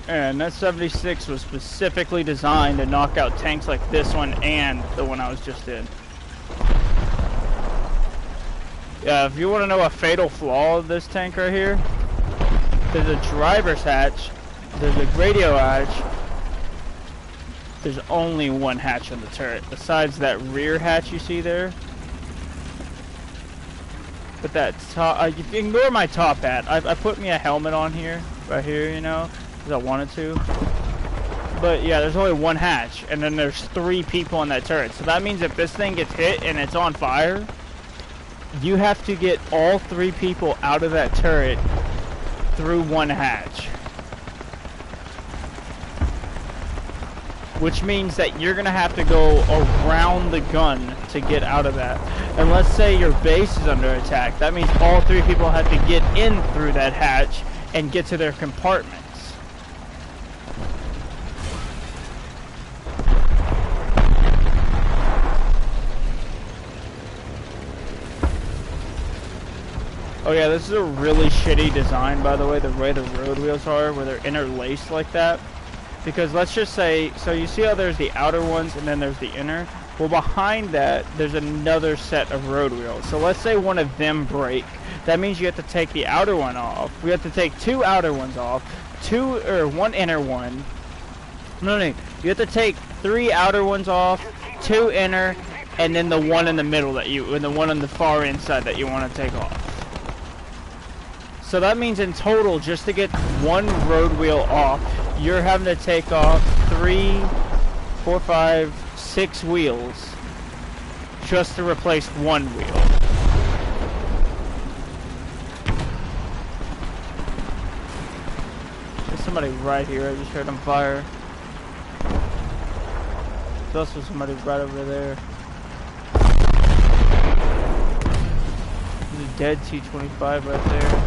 and that 76 was specifically designed to knock out tanks like this one and the one I was just in. Yeah, if you want to know a fatal flaw of this tank right here, there's a driver's hatch, there's a radio hatch, there's only one hatch on the turret, besides that rear hatch you see there. But that top, ignore my top hat. I put me a helmet on here, right here, you know, because I wanted to. But yeah, there's only one hatch, and then there's 3 people on that turret. So that means if this thing gets hit and it's on fire, you have to get all 3 people out of that turret through one hatch. Which means that you're gonna have to go around the gun to get out of that. And let's say your base is under attack. That means all 3 people have to get in through that hatch and get to their compartments. Oh yeah, this is a really shitty design, by the way the road wheels are, where they're interlaced like that. Because let's just say, so you see how there's the outer ones and then there's the inner? Well, behind that, there's another set of road wheels. So let's say one of them break. That means you have to take the outer one off. We have to take 2 outer ones off, 1 inner one. No, you have to take 3 outer ones off, 2 inner, and then the one in the middle and the one on the far inside that you want to take off. So that means in total, just to get 1 road wheel off, you're having to take off 3, 4, 5, 6 wheels just to replace 1 wheel. There's somebody right here. I just heard him fire. There's also somebody right over there. There's a dead T-25 right there.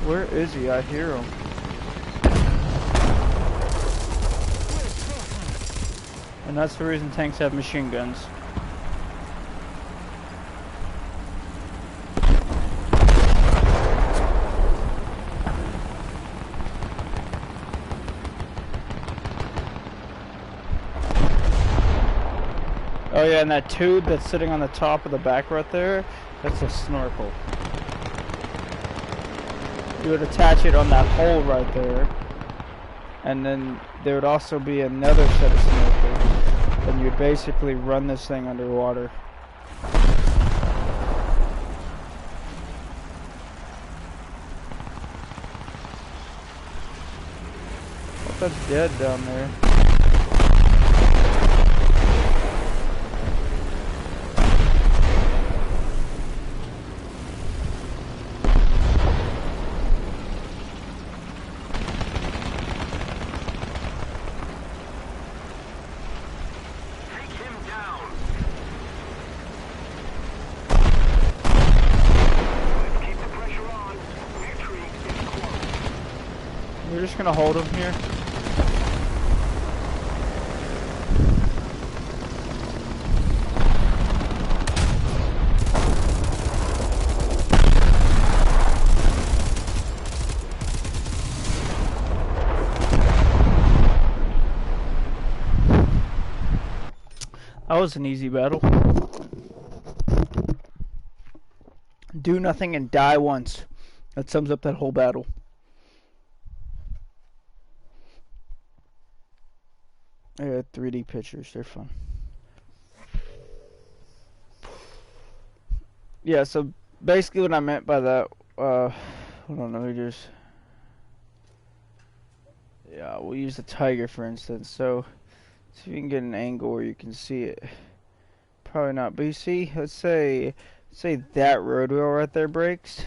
Where is he? I hear him. And that's the reason tanks have machine guns. Oh yeah, and that tube that's sitting on the top of the back right there, that's a snorkel. You would attach it on that hole right there, and then there would also be another set of snorkels, and you'd basically run this thing underwater. Oh, that's dead down there. We're just gonna hold him here. That was an easy battle. Do nothing and die once. That sums up that whole battle. I got 3D pictures, they're fun. Yeah, so basically what I meant by that, hold on, let me just, yeah, we'll use the Tiger for instance, so see if you can get an angle where you can see it. Probably not, but you see, let's say that road wheel right there breaks.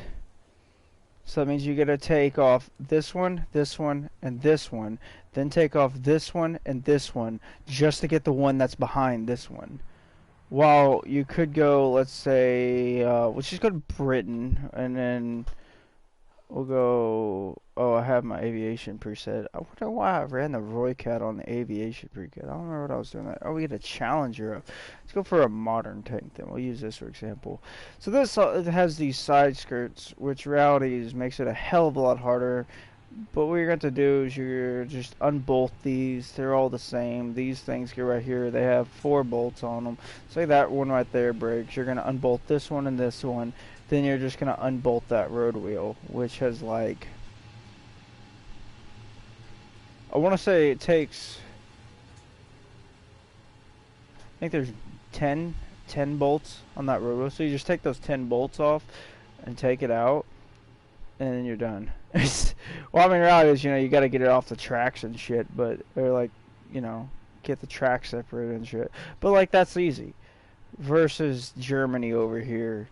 So that means you gotta take off this one, and this one. Then take off this one and this one just to get the one that's behind this one. While you could go, let's say, let's just go to Britain, and then we'll go. Oh, I have my aviation preset. I wonder why I ran the Roycat on the aviation preset. I don't remember what I was doing that. Oh, we get a Challenger up. Let's go for a modern tank then. We'll use this for example. So this it has these side skirts, which reality makes it a hell of a lot harder. But what you're going to do is you're just unbolt these. They're all the same. These things here right here, they have 4 bolts on them. Say that one right there breaks. You're going to unbolt this one and this one. Then you're just going to unbolt that road wheel, which has like... I want to say it takes... I think there's 10 bolts on that road wheel. So you just take those 10 bolts off and take it out. And then you're done. Well, I mean, reality is, you know, you got to get it off the tracks and shit, but, or like, you know, get the tracks separated and shit. But, like, that's easy. Versus Germany over here,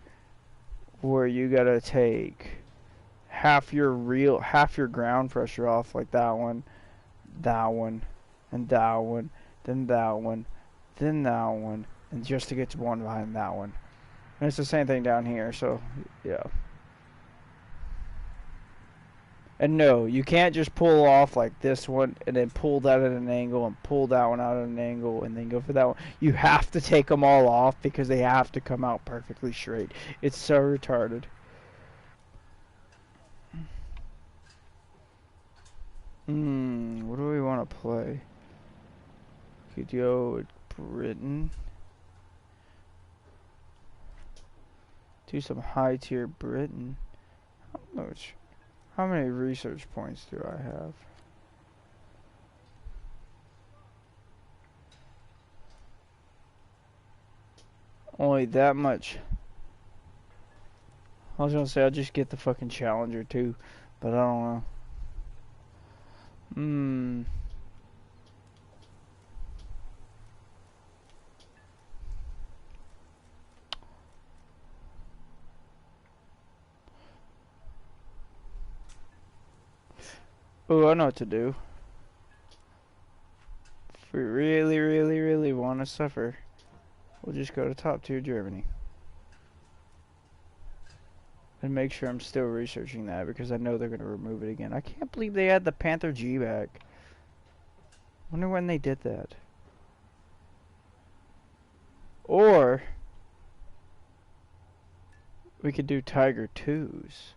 where you got to take half your ground pressure off, like that one, and that one, then that one, then that one, and just to get to one behind that one. And it's the same thing down here, so, yeah. And no, you can't just pull off like this one and then pull that at an angle and pull that one out at an angle and then go for that one. You have to take them all off because they have to come out perfectly straight. It's so retarded. What do we want to play? Could go with Britain. Do some high tier Britain. I don't know which. How many research points do I have? Only that much. I was gonna say I'll just get the fucking Challenger too, but I don't know. Oh, I know what to do. If we really, really, really want to suffer, we'll just go to top tier Germany. And make sure I'm still researching that because I know they're going to remove it again. I can't believe they had the Panther G back. Wonder when they did that. Or we could do Tiger 2s.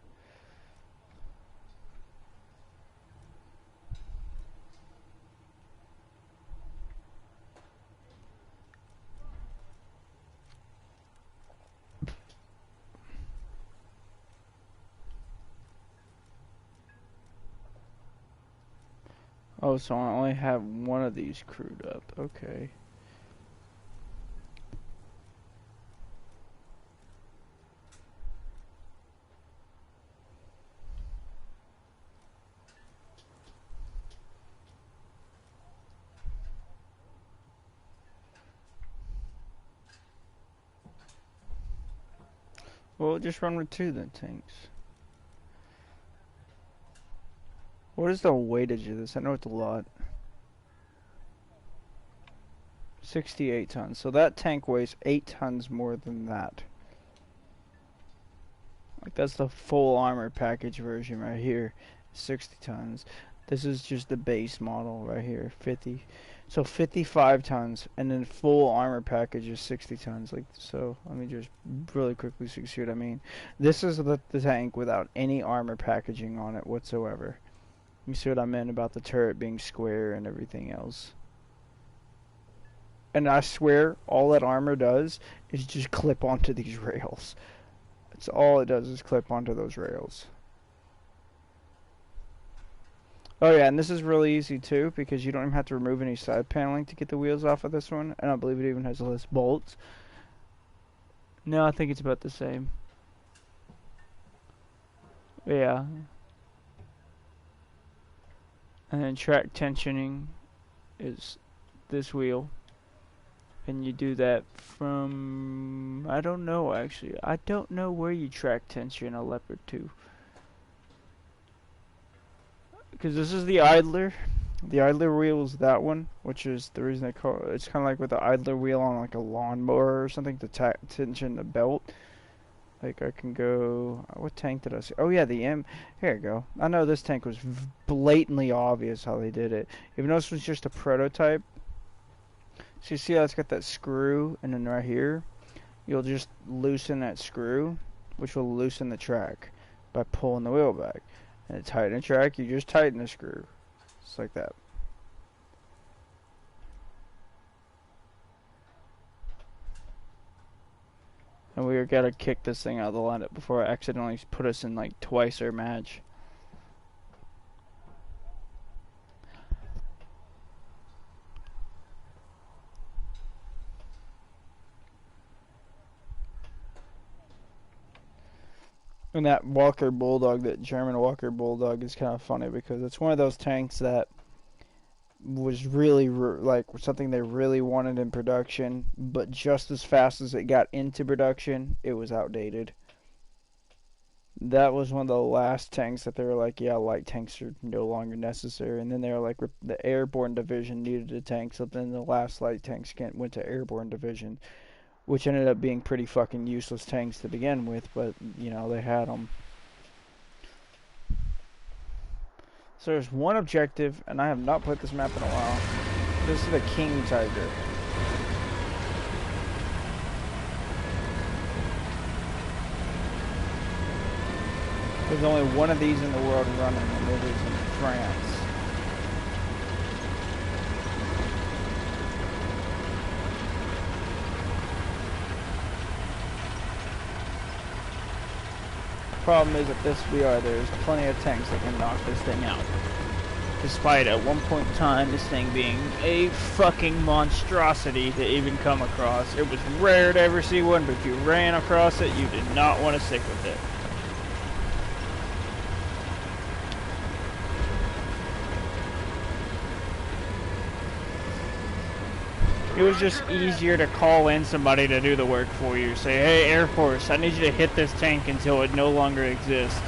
Oh, so I only have one of these crewed up. Okay. Well, just run with 2 then, tanks. What is the weightage of this? I know it's a lot. 68 tons. So that tank weighs 8 tons more than that. Like that's the full armor package version right here. 60 tons. This is just the base model right here. 50. So 55 tons. And then full armor package is 60 tons. Like so. Let me just really quickly see what I mean. This is the tank without any armor packaging on it whatsoever. You see what I meant about the turret being square and everything else. And I swear, all that armor does is just clip onto these rails. That's all it does is clip onto those rails. Oh yeah, and this is really easy too, because you don't even have to remove any side paneling to get the wheels off of this one. And I believe it even has less bolts. No, I think it's about the same. Yeah. And then track tensioning is this wheel. And you do that from... I don't know actually. I don't know where you track tension a Leopard 2. because this is the idler. The idler wheel is that one, which is the reason they call it. It's kind of like with the idler wheel on like a lawnmower or something to tension the belt. Like I can go. What tank did I see? Oh yeah, the M. Here you go. I know this tank was blatantly obvious how they did it. Even though this was just a prototype. So you see how it's got that screw, and then right here, you'll just loosen that screw, which will loosen the track by pulling the wheel back. And to tighten the track, you just tighten the screw. Just like that. And we gotta kick this thing out of the lineup before I accidentally put us in like twice our match. And that Walker Bulldog, that German Walker Bulldog, is kind of funny because it's one of those tanks that was really like something they really wanted in production, but just as fast as it got into production, it was outdated. That was one of the last tanks that they were like, yeah, light tanks are no longer necessary. And then they were like, the Airborne Division needed a tank, so then the last light tanks went to Airborne Division, which ended up being pretty fucking useless tanks to begin with, but, you know, they had them. So there's one objective, and I have not played this map in a while. This is the King Tiger. There's only one of these in the world running, and it is in France. Problem is at this VR there's plenty of tanks that can knock this thing out. Despite at one point in time this thing being a fucking monstrosity to even come across. It was rare to ever see one, but if you ran across it, you did not want to stick with it. It was just easier to call in somebody to do the work for you. Say, hey, Air Force, I need you to hit this tank until it no longer exists.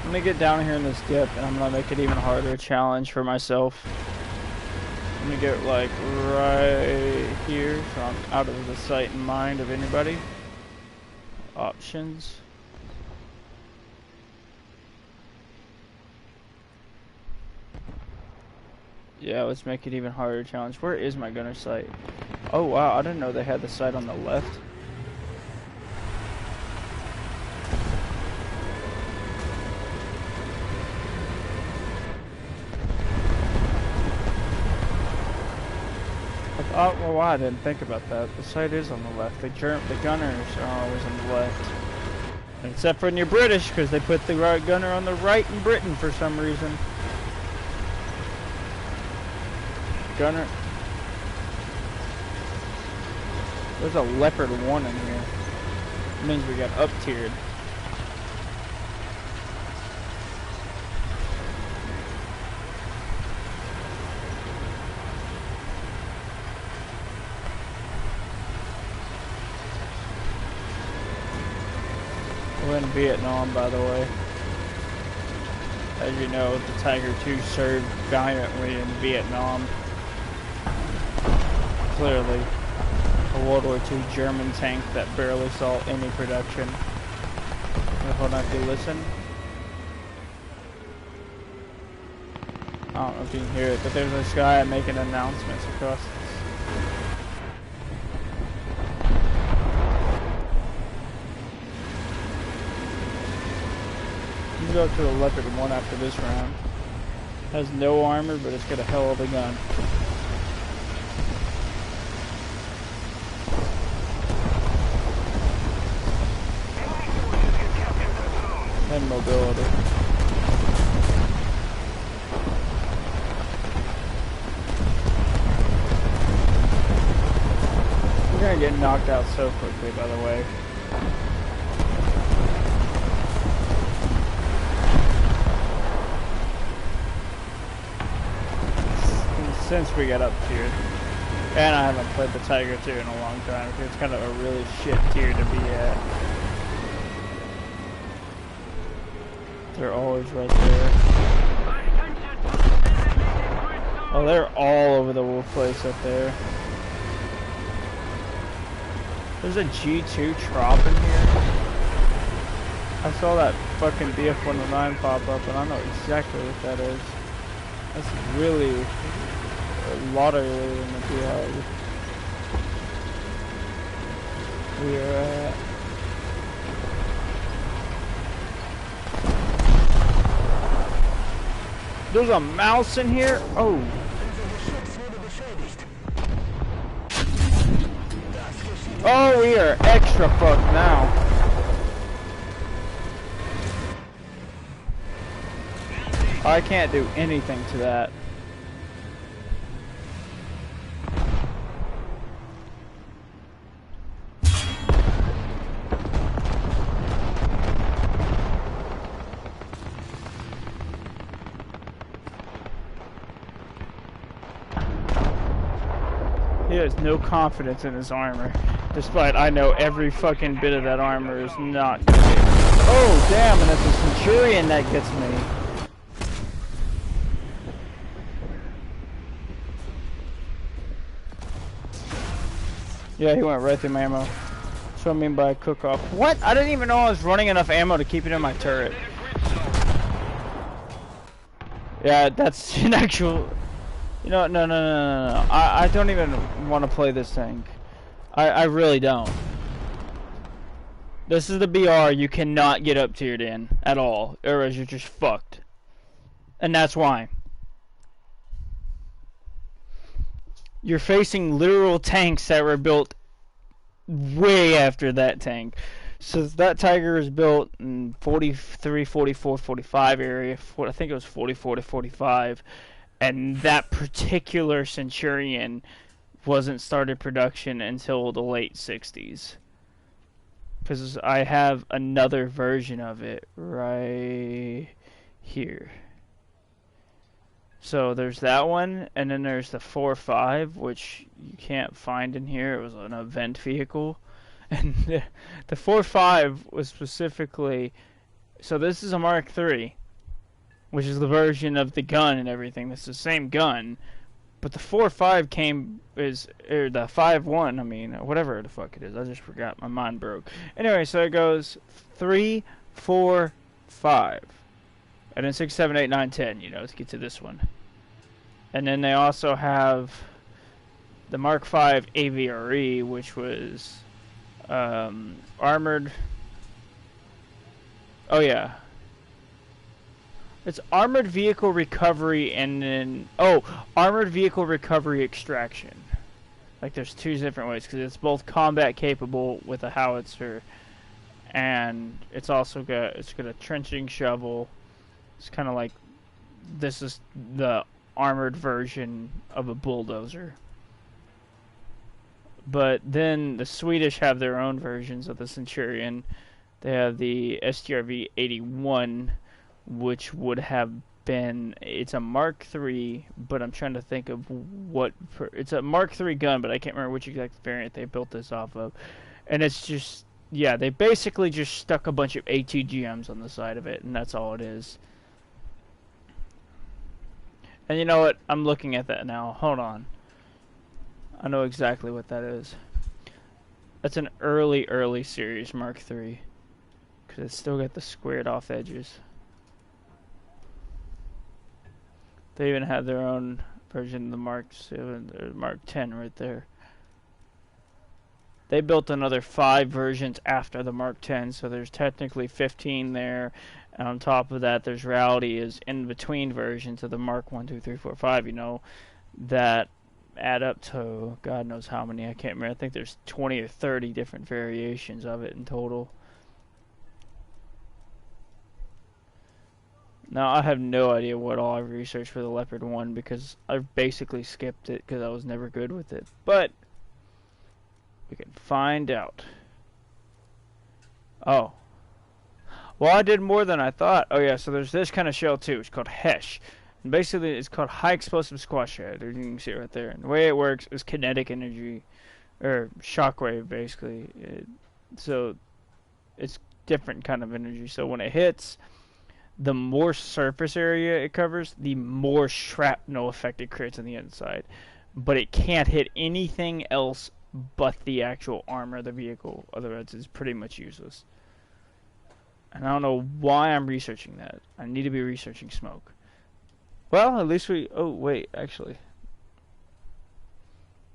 I'm gonna get down here in this dip, and I'm gonna make it even harder challenge for myself. I'm gonna get like right here, so I'm out of the sight and mind of anybody. Options. Yeah, let's make it even harder challenge. Where is my gunner sight? Oh wow, I didn't know they had the sight on the left. Oh, well, I didn't think about that. The sight is on the left. The gunners are always on the left. Except for when you're British, because they put the right gunner on the right in Britain for some reason. Gunner. There's a Leopard 1 in here. It means we got up-tiered. We're in Vietnam, by the way. As you know, the Tiger II served valiantly in Vietnam. Clearly, a World War II German tank that barely saw any production. Hold on, do you listen? I don't know if you can hear it, but there's this guy making announcements across this. Go to the Leopard 1 after this round. Has no armor, but it's got a hell of a gun. And mobility. We're gonna get knocked out so quickly, by the way. since we got up tiered. And I haven't played the Tiger 2 in a long time, because it's kind of a really shit tier to be at. They're always right there. Oh, they're all over the wolf place up there. There's a G2 trop in here. I saw that fucking BF-109 pop up, and I know exactly what that is. That's really a lot earlier than the BR we are at. There's a mouse in here? Oh. Oh, we are extra fucked now. I can't do anything to that. He has no confidence in his armor, despite I know every fucking bit of that armor is not good. Oh damn, and it's a Centurion that gets me. Yeah, he went right through my ammo. That's what I mean by cook-off. What? I didn't even know I was running enough ammo to keep it in my turret. Yeah, that's an actual... You know, no. I don't even want to play this thing. I really don't. This is the BR you cannot get up tiered in at all, or else you're just fucked. And that's why. You're facing literal tanks that were built way after that tank. So that Tiger was built in 43, 44, 45 area. I think it was 44 to 45. And that particular Centurion wasn't started production until the late 60s. Because I have another version of it right here. So there's that one, and then there's the 4.5, which you can't find in here. It was an event vehicle. And the 4.5 was specifically... So this is a Mark III, which is the version of the gun and everything. It's the same gun. But the 4.5 or the 5.1, I mean, whatever the fuck it is. I just forgot. My mind broke. Anyway, so it goes 3, 4, 5. And then 6, 7, 8, 9, 10, you know, to get to this one. And then they also have the Mark V AVRE, which was armored. Oh, yeah. It's Armored Vehicle Recovery and then... Oh, Armored Vehicle Recovery Extraction. Like, there's two different ways, because it's both combat capable with a howitzer, and it's also got a trenching shovel. It's kind of like, this is the armored version of a bulldozer. But then the Swedish have their own versions of the Centurion. They have the STRV-81, which would have been, it's a Mark III, but I'm trying to think of what, it's a Mark III gun, but I can't remember which exact variant they built this off of. And it's just, yeah, they basically just stuck a bunch of ATGMs on the side of it, and that's all it is. And you know what? I'm looking at that now. Hold on. I know exactly what that is. That's an early series Mark III. Because it's still got the squared off edges. They even have their own version of the Mark 7 or Mark 10 right there. They built another 5 versions after the Mark 10, so there's technically 15 there. And on top of that, there's Rowdy is in between versions of the Mark 1, 2, 3, 4, 5, you know, that add up to God knows how many. I can't remember. I think there's 20 or 30 different variations of it in total. Now, I have no idea what all I've researched for the Leopard 1 because I've basically skipped it because I was never good with it. But we can find out. Oh. Well, I did more than I thought. Oh, yeah, so there's this kind of shell, too. It's called Hesh. And basically, it's called high explosive squash head. You can see it right there. And the way it works is kinetic energy, or shockwave, basically. So it's different kind of energy. So when it hits, the more surface area it covers, the more shrapnel effect it creates on the inside. But it can't hit anything else but the actual armor of the vehicle. Otherwise, it's pretty much useless. And I don't know why I'm researching that. I need to be researching smoke. Well, at least we... Oh, wait, actually.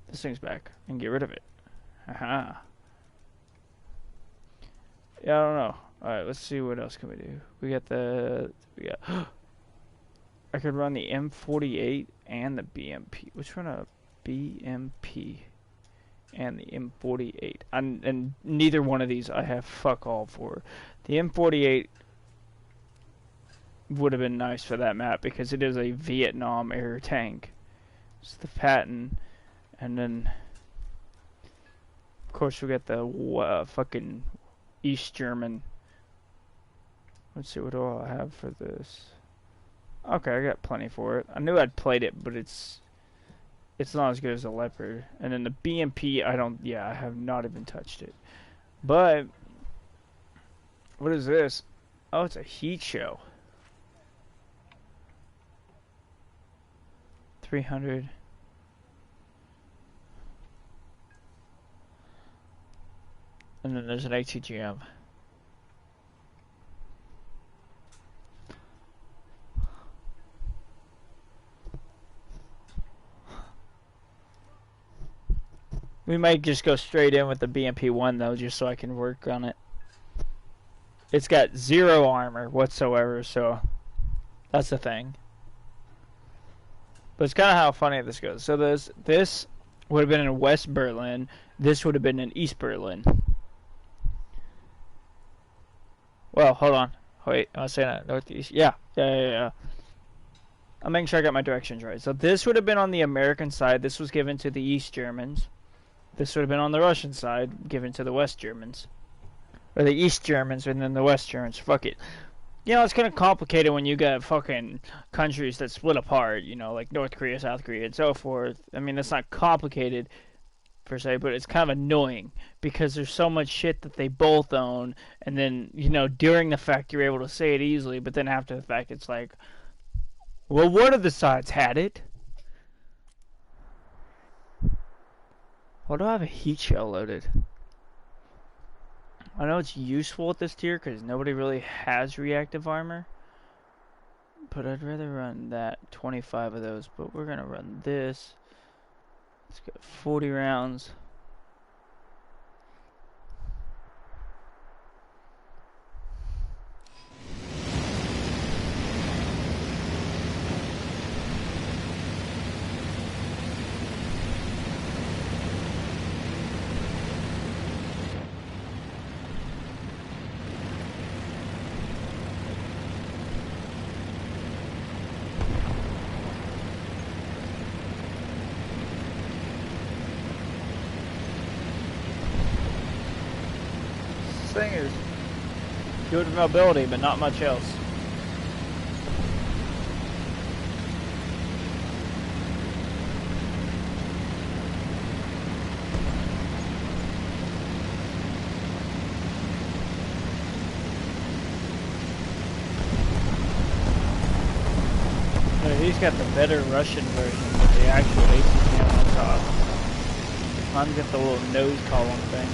This thing's back. And get rid of it. Haha. Yeah, I don't know. Alright, let's see what else can we do. We got the... I could run the M48 and the BMP. Which one? A BMP and the M48. And neither one of these I have fuck all for. The M48 would have been nice for that map because it is a Vietnam era tank. It's the Patton, and then of course we got the fucking East German. Let's see, what do I have for this? Okay, I got plenty for it. I knew I'd played it, but it's not as good as the Leopard. And then the BMP, I have not even touched it. But what is this? Oh, it's a heat show. 300. And then there's an ATGM. We might just go straight in with the BMP-1 though, just so I can work on it. It's got 0 armor whatsoever, so that's the thing. But it's kind of how funny this goes. So this would have been in West Berlin. This would have been in East Berlin. Well, hold on. Wait, I was saying that northeast. Yeah. I'm making sure I got my directions right. So this would have been on the American side. This was given to the East Germans. This would have been on the Russian side, given to the West Germans. Or the East Germans and then the West Germans. Fuck it. You know, it's kind of complicated when you got fucking countries that split apart, you know, like North Korea, South Korea, and so forth. I mean, it's not complicated, per se, but it's kind of annoying because there's so much shit that they both own, and then, you know, during the fact you're able to say it easily, but then after the fact it's like, well, one of the sides had it. Why do I have a heat shell loaded? I know it's useful at this tier because nobody really has reactive armor. But I'd rather run that, 25 of those. But we're going to run this. It's got 40 rounds. Thing is good mobility, but not much else. So he's got the better Russian version with the actual ATGM on top. Mine's got the little nose column thing.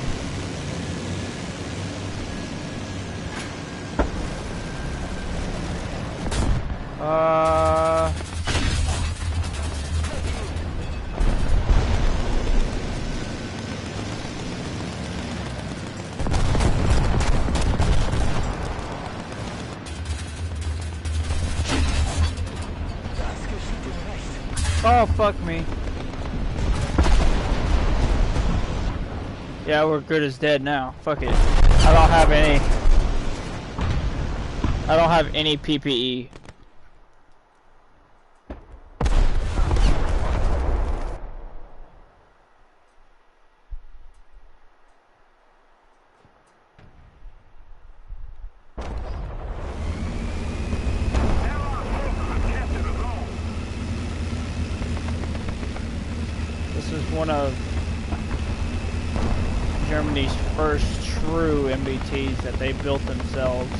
Oh, fuck me. Yeah, we're good as dead now. Fuck it. I don't have any PPE. This is one of Germany's first true MBTs that they built themselves.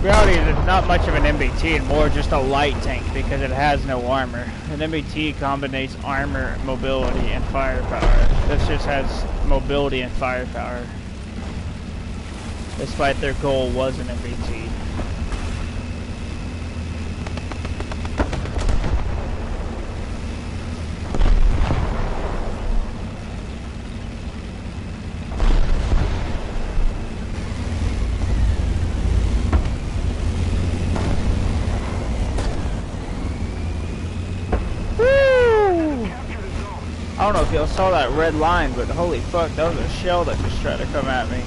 Reality is it's not much of an MBT and more just a light tank because it has no armor. An MBT combines armor, mobility, and firepower. This just has mobility and firepower. Despite their goal was an MBT. I don't know if y'all saw that red line, but holy fuck, that was a shell that just tried to come at me.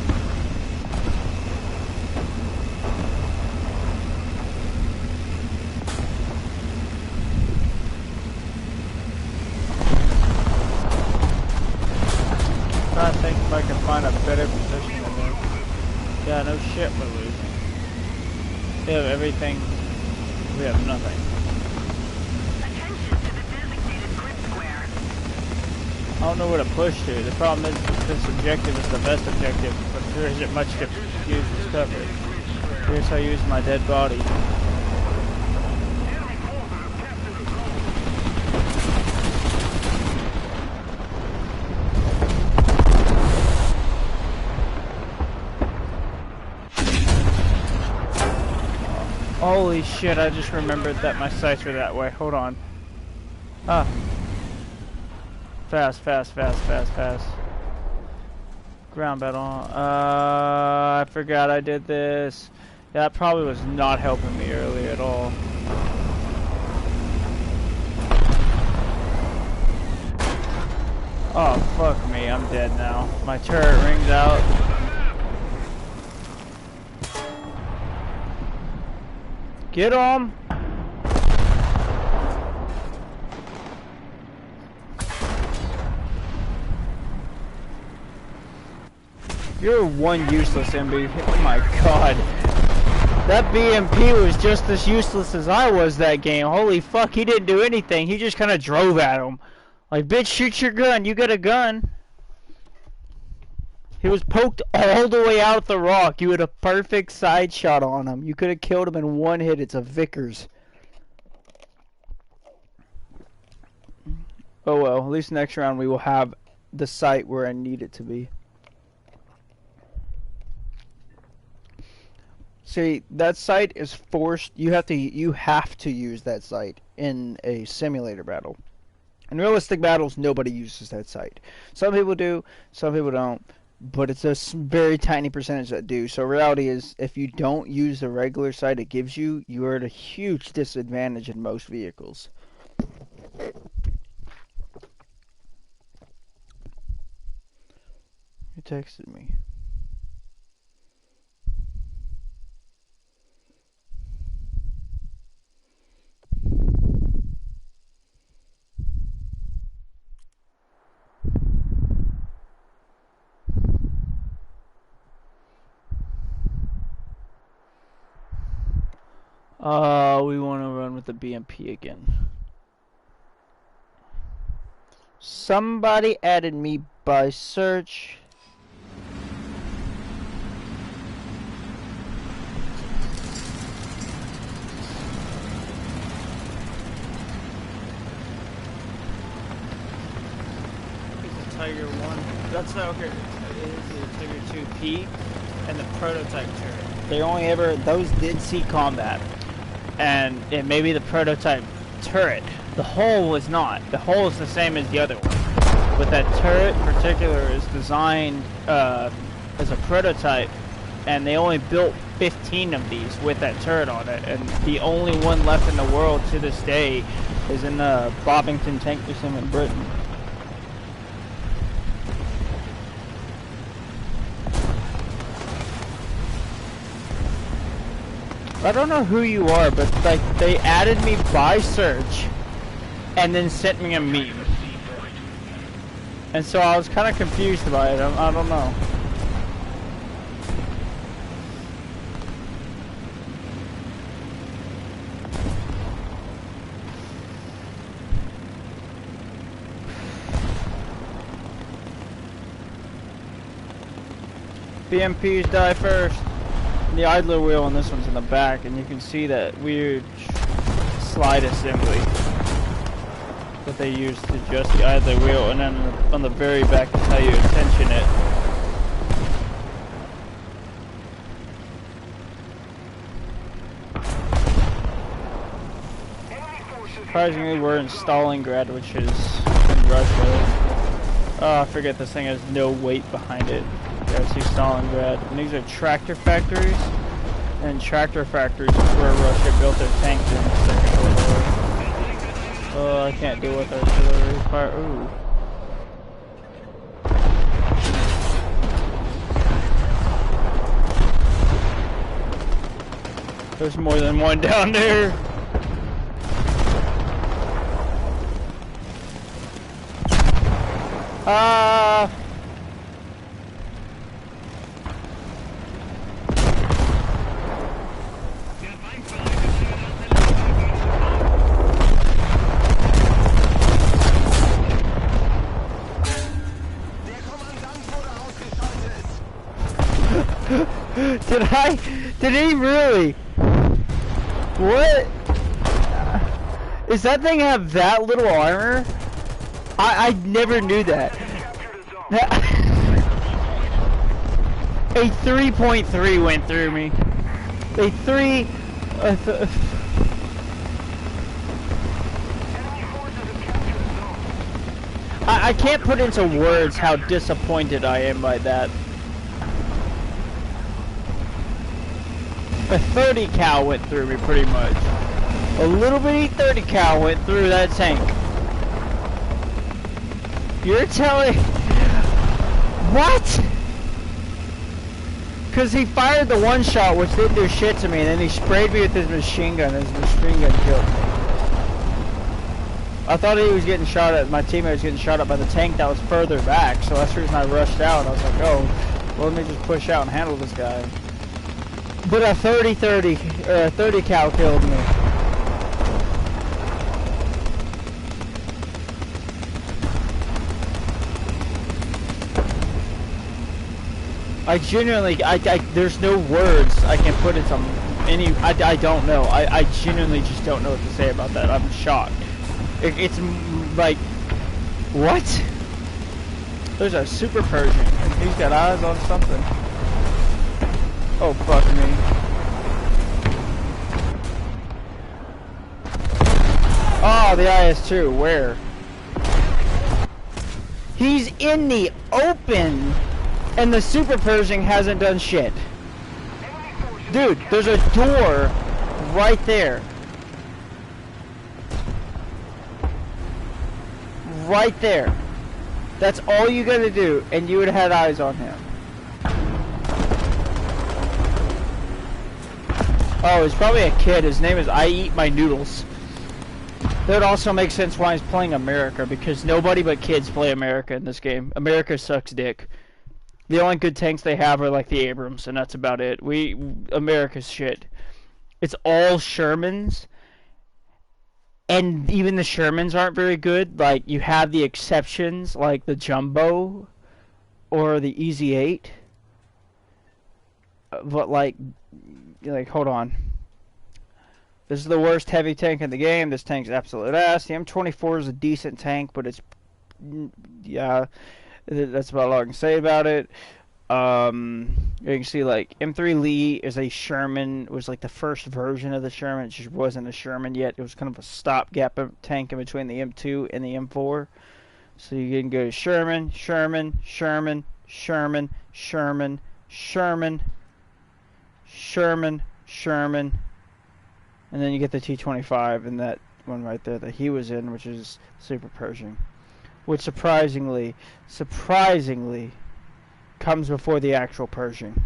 I think if I can find a better position than this. Yeah, no shit, we're losing. We have everything. We have nothing. I don't know where to push to. The problem is this objective is the best objective, but there isn't much to use as cover. Here's how I use my dead body. Holy shit, I just remembered that my sights were that way. Hold on. Ah. Fast. Ground battle. I forgot I did this. Yeah, that probably was not helping me earlier at all. Oh, fuck me. I'm dead now. My turret rings out. Get him! You're one useless MB. Oh my god. That BMP was just as useless as I was that game. Holy fuck, he didn't do anything. He just kind of drove at him. Like, bitch, shoot your gun. You got a gun. He was poked all the way out the rock. You had a perfect side shot on him. You could have killed him in one hit. It's a Vickers. Oh well, at least next round we will have the site where I need it to be. See, that site is forced. You have to use that site in a simulator battle. In realistic battles, nobody uses that site. Some people do, some people don't, but it's a very tiny percentage that do. So reality is, if you don't use the regular site it gives you, you are at a huge disadvantage in most vehicles. You texted me. We want to run with the BMP again. Somebody added me by search. It's a Tiger 1. That's not okay. It is the Tiger 2P and the prototype turret. They only ever, those did see combat. And it may be the prototype turret. The hull was not. The hull is the same as the other one. But that turret in particular is designed as a prototype, and they only built 15 of these with that turret on it. And the only one left in the world to this day is in the Bovington Tank Museum in Britain. I don't know who you are, but like they added me by search and then sent me a meme. And so I was kind of confused by it. I don't know. BMPs die first. The idler wheel on this one's in the back, and you can see that weird slide assembly that they use to adjust the idler wheel, and then on the very back is how you tension it. Surprisingly, we're in Stalingrad, which is in Russia. Oh, I forget this thing has no weight behind it. Yeah, see Stalingrad. And these are tractor factories. And tractor factories is where Russia built their tanks in the Second World War. Oh, I can't deal with artillery fire. Ooh. There's more than one down there. Did he really? What? Does that thing have that little armor? I never knew that. A 3.3 went through me. A 3... I can't put into words how disappointed I am by that. A 30 cal went through me pretty much. A little bitty 30 cal went through that tank. You're telling... What? Because he fired the one shot which didn't do shit to me, and then he sprayed me with his machine gun, and his machine gun killed me. I thought he was getting shot at, my teammate was getting shot at by the tank that was further back, so that's the reason I rushed out. I was like, oh, well, let me just push out and handle this guy. But a 30 cal killed me. I genuinely, there's no words I can put into any, I don't know. I genuinely just don't know what to say about that. I'm shocked. It's like, what? There's a Super Persian. He's got eyes on something. Oh, fuck me. Oh, the IS-2. Where? He's in the open, and the Super Pershing hasn't done shit. Dude, there's a door right there. Right there. That's all you gotta do, and you would have had eyes on him. Oh, he's probably a kid. His name is I Eat My Noodles. That would also make sense why he's playing America, because nobody but kids play America in this game. America sucks dick. The only good tanks they have are like the Abrams, and that's about it. America's shit. It's all Shermans, and even the Shermans aren't very good. Like, you have the exceptions, like the Jumbo or the Easy 8. But like, hold on. This is the worst heavy tank in the game. This tank's absolute ass. The M24 is a decent tank, but it's, yeah, that's about all I can say about it. You can see, like, M3 Lee is a Sherman. It was like the first version of the Sherman. It just wasn't a Sherman yet. It was kind of a stopgap tank in between the M2 and the M4. So you can go to Sherman, Sherman, Sherman, Sherman, Sherman, Sherman, Sherman, Sherman, and then you get the T-25 and that one right there that he was in, which is Super Pershing, which surprisingly comes before the actual Pershing.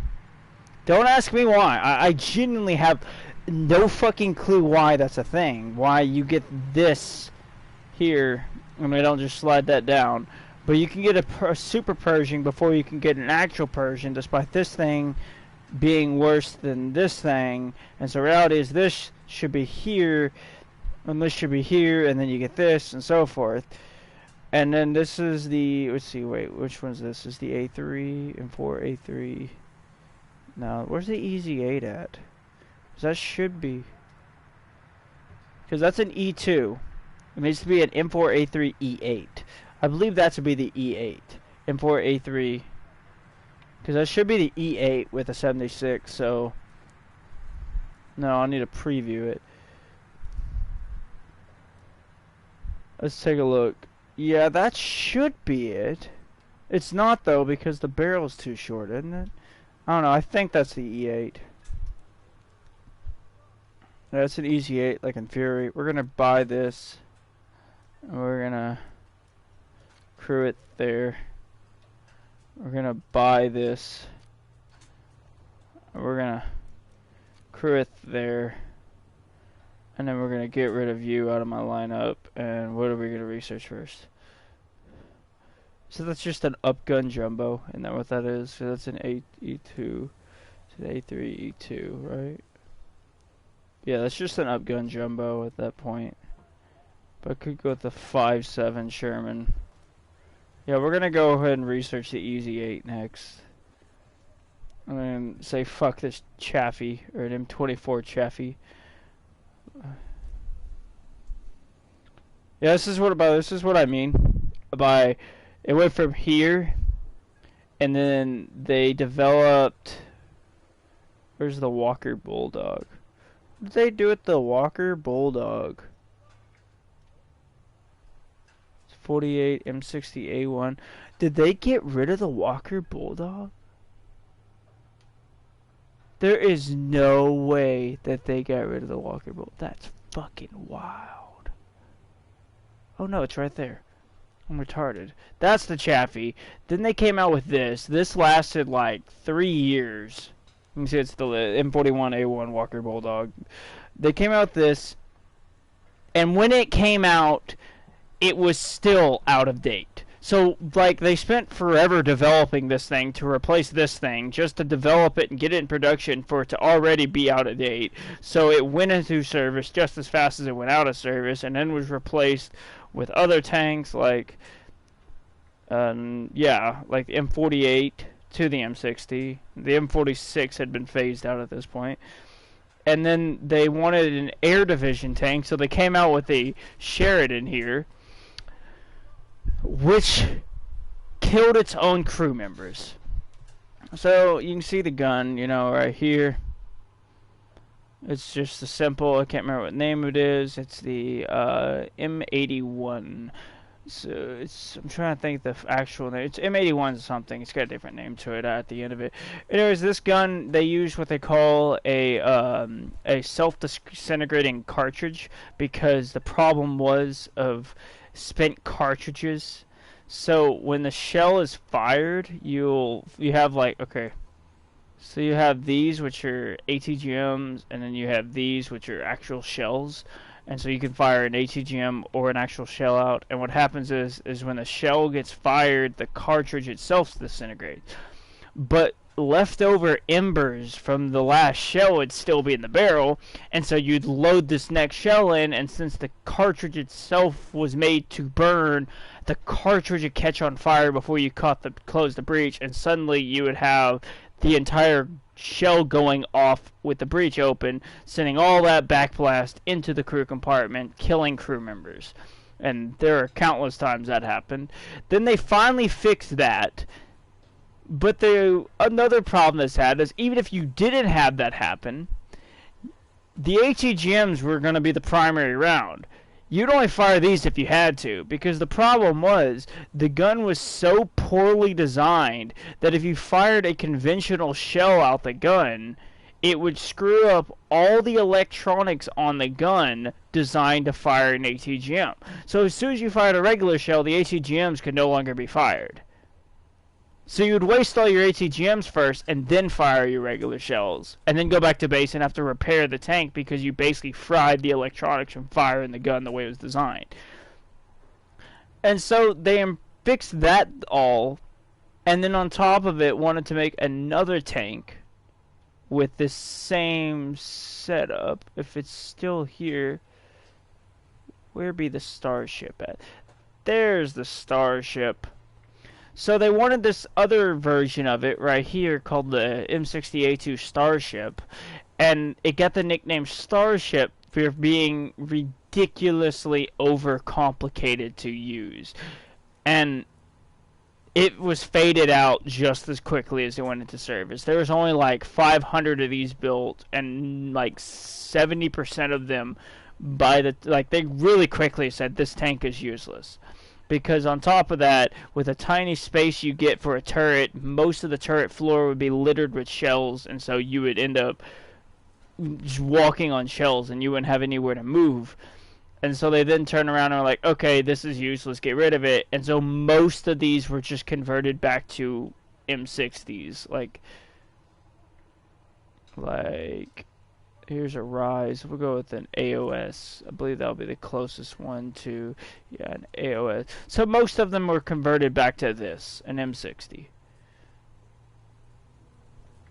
Don't ask me why. I genuinely have no fucking clue why that's a thing. Why you get this here, and they don't just slide that down. But you can get a super Pershing before you can get an actual Pershing, despite this thing being worse than this thing. And so reality is this should be here, and this should be here, and then you get this, and so forth. And then this is the, let's see, wait, which one's this? Is the A3 and 4A3? No, where's the Easy 8 at? 'Cause that should be, because that's an E2. It needs to be an M4A3 E8. I believe that should be the E8. M4A3. Because that should be the E8 with a 76, so... No, I need to preview it. Let's take a look. Yeah, that should be it. It's not, though, because the barrel's too short, isn't it? I don't know, I think that's the E8. That's an Easy 8, like in Fury. We're gonna buy this. And we're gonna crew it there. We're gonna buy this. We're gonna crew it there. And then we're gonna get rid of you out of my lineup. And what are we gonna research first? So that's just an upgun jumbo. Isn't that what that is? So that's an E2 to the A3 E2, right? Yeah, that's just an upgun jumbo at that point. But I could go with the 5.7 Sherman. Yeah, we're gonna go ahead and research the Easy 8 next. And then say fuck this Chaffee, or an M24 Chaffee. Yeah, this is what I mean by it went from here, and then they developed. Where's the Walker Bulldog? What did they do with the Walker Bulldog? 48 M60A1. Did they get rid of the Walker Bulldog? There is no way that they got rid of the Walker Bulldog. That's fucking wild. Oh no, it's right there. I'm retarded. That's the Chaffee. Then they came out with this. This lasted like 3 years. You can see it's the M41A1 Walker Bulldog. They came out with this, and when it came out, it was still out of date. So, like, they spent forever developing this thing to replace this thing, just to develop it and get it in production for it to already be out of date. So it went into service just as fast as it went out of service, and then was replaced with other tanks like, like the M48 to the M60. The M46 had been phased out at this point. And then they wanted an air division tank, so they came out with a Sheridan here, which killed its own crew members. So you can see the gun, you know, right here. It's just a simple, I can't remember what name it is. It's the M81. So it's, I'm trying to think the actual name. It's M81 something. It's got a different name to it at the end of it. Anyways, this gun, they use what they call a self-disintegrating cartridge, because the problem was of spent cartridges. So when the shell is fired, you have like, okay, so you have these which are ATGMs, and then you have these which are actual shells. And so you can fire an ATGM or an actual shell out, and what happens is when the shell gets fired, the cartridge itself disintegrates. But leftover embers from the last shell would still be in the barrel, and so you'd load this next shell in, and since the cartridge itself was made to burn, the cartridge would catch on fire before you close the breech, and suddenly you would have the entire shell going off with the breech open, sending all that backblast into the crew compartment, killing crew members. And there are countless times that happened. Then they finally fixed that. But another problem that's had is, even if you didn't have that happen, the ATGMs were going to be the primary round. You'd only fire these if you had to, because the problem was the gun was so poorly designed that if you fired a conventional shell out the gun, it would screw up all the electronics on the gun designed to fire an ATGM. So as soon as you fired a regular shell, the ATGMs could no longer be fired. So you would waste all your ATGMs first and then fire your regular shells. And then go back to base and have to repair the tank because you basically fried the electronics from firing the gun the way it was designed. And so they fixed that all, and then on top of it wanted to make another tank with this same setup. If it's still here, where be the Starship at? There's the Starship. So they wanted this other version of it right here called the M60A2 Starship, and it got the nickname Starship for being ridiculously overcomplicated to use. And it was faded out just as quickly as it went into service. There was only like 500 of these built, and like 70% of them they really quickly said this tank is useless. Because on top of that, with a tiny space you get for a turret, most of the turret floor would be littered with shells, and so you would end up just walking on shells and you wouldn't have anywhere to move. And so they then turn around and are like, okay, this is useless, get rid of it. And so most of these were just converted back to M60s. Like here's a Rise. We'll go with an AOS. I believe that'll be the closest one to, yeah, an AOS. So most of them were converted back to this, an M60.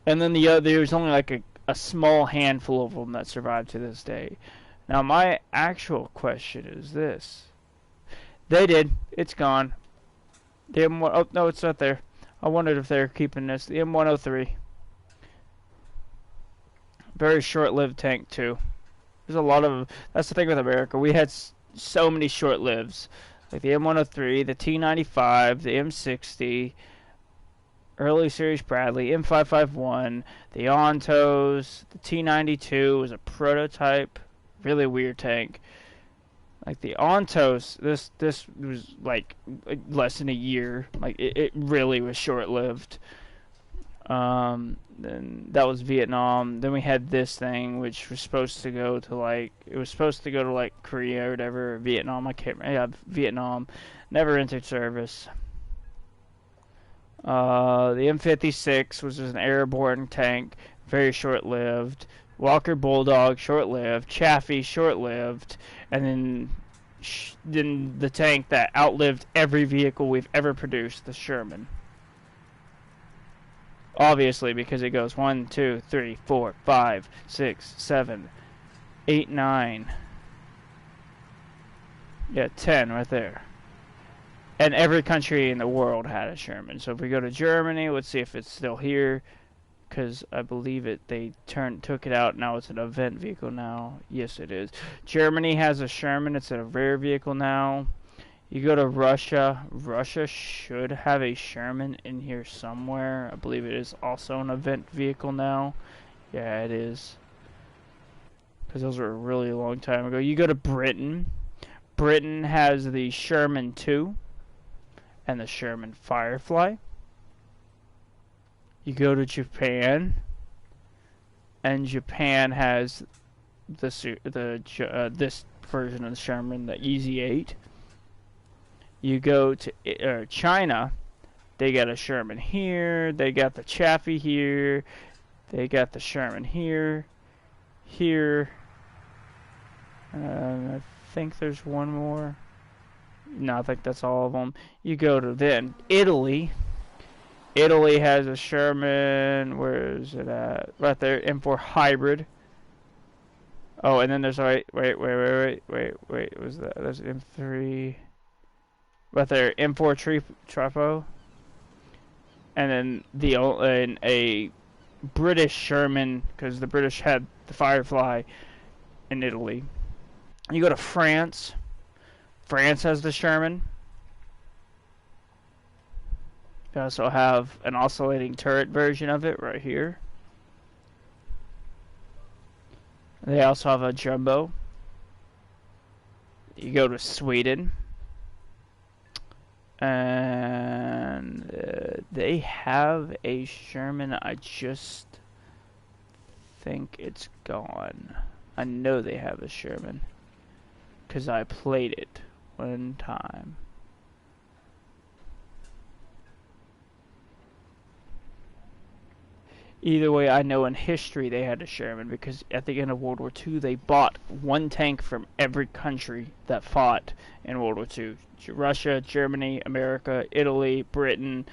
And then there's only like a small handful of them that survived to this day. Now my actual question is this. They did. It's gone. The M1, oh no, it's not there. I wondered if they're keeping this. The M103. Very short-lived tank too. There's a lot of, that's the thing with America. We had so many short-lives. Like the M103, the T95, the M60, early series Bradley, M551, the Ontos, the T92 was a prototype. Really weird tank. Like the Ontos, this was like less than a year. Like it really was short-lived. Then that was Vietnam. Then we had this thing, which was supposed to go to like Korea or whatever. Vietnam, I can't remember. Yeah, Vietnam. Never entered service. The M56 was just an airborne tank, very short-lived. Walker Bulldog, short-lived. Chaffee, short-lived. And then the tank that outlived every vehicle we've ever produced, the Sherman. Obviously, because it goes 1, 2, 3, 4, 5, 6, 7, 8, 9. Yeah, 10 right there. And every country in the world had a Sherman. So if we go to Germany, let's see if it's still here. Because I believe they took it out. Now it's an event vehicle now. Yes, it is. Germany has a Sherman. It's a rare vehicle now. You go to Russia. Russia should have a Sherman in here somewhere. I believe it is also an event vehicle now. Yeah, it is. Because those were a really long time ago. You go to Britain. Britain has the Sherman 2 and the Sherman Firefly. You go to Japan, and Japan has this version of the Sherman, the Easy 8. You go to China, they got a Sherman here, they got the Chaffee here, they got the Sherman here, I think there's one more. No, I think that's all of them. You go to then Italy. Italy has a Sherman. Where is it at? Right there, M4 Hybrid. Oh, and then there's wait. Was that? There's M3. Right there, M4 Tripo. And then a British Sherman, because the British had the Firefly in Italy. You go to France. France has the Sherman. They also have an oscillating turret version of it right here. They also have a Jumbo. You go to Sweden. And they have a Sherman. I just think it's gone. I know they have a Sherman, because I played it one time. Either way, I know in history they had a Sherman because at the end of World War II, they bought one tank from every country that fought in World War II. Russia, Germany, America, Italy, Britain,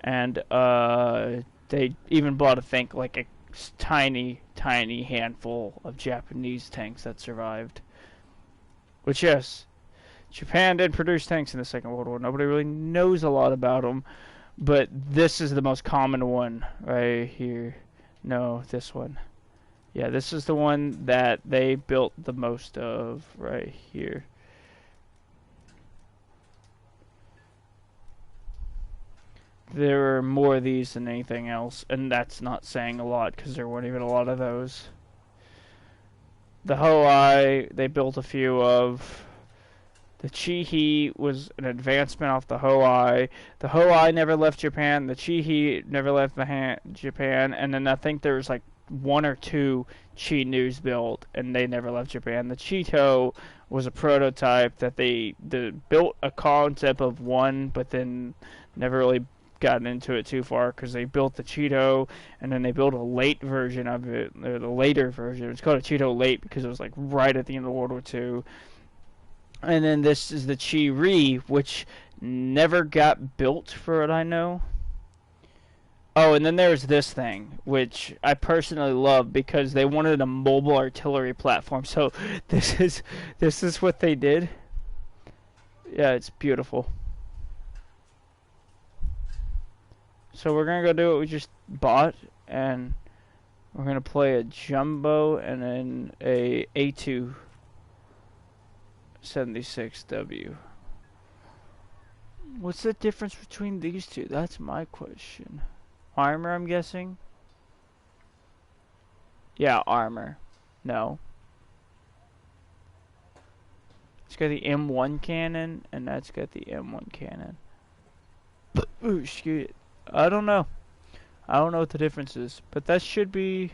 and they even bought, I think, like a tiny, tiny handful of Japanese tanks that survived. Which, yes, Japan did produce tanks in the Second World War. Nobody really knows a lot about them. But this is the most common one right here. No, this one. Yeah, this is the one that they built the most of right here. There were more of these than anything else, and that's not saying a lot because there weren't even a lot of those. The Hoei, they built a few of. The Chi-He was an advancement off the Hoei. The Hoei never left Japan. The Chi-He never left Japan. And then I think there was like 1 or 2 Chi-Nus built, and they never left Japan. The Cheeto was a prototype that they built a concept of one, but then never really gotten into it too far because they built the Cheeto, and then they built a late version of it, or the later version. It's called a Cheeto Late because it was like right at the end of World War II. And then this is the Chi-Ri, which never got built for what I know. Oh, and then there's this thing, which I personally love because they wanted a mobile artillery platform. So this is what they did. Yeah, it's beautiful. So we're gonna go do what we just bought, and we're gonna play a jumbo and then a A2 76W. What's the difference between these two? That's my question. Armor, I'm guessing? Yeah, armor. No. It's got the M1 cannon, and that's got the M1 cannon. Ooh, excuse it. I don't know. I don't know what the difference is, but that should be...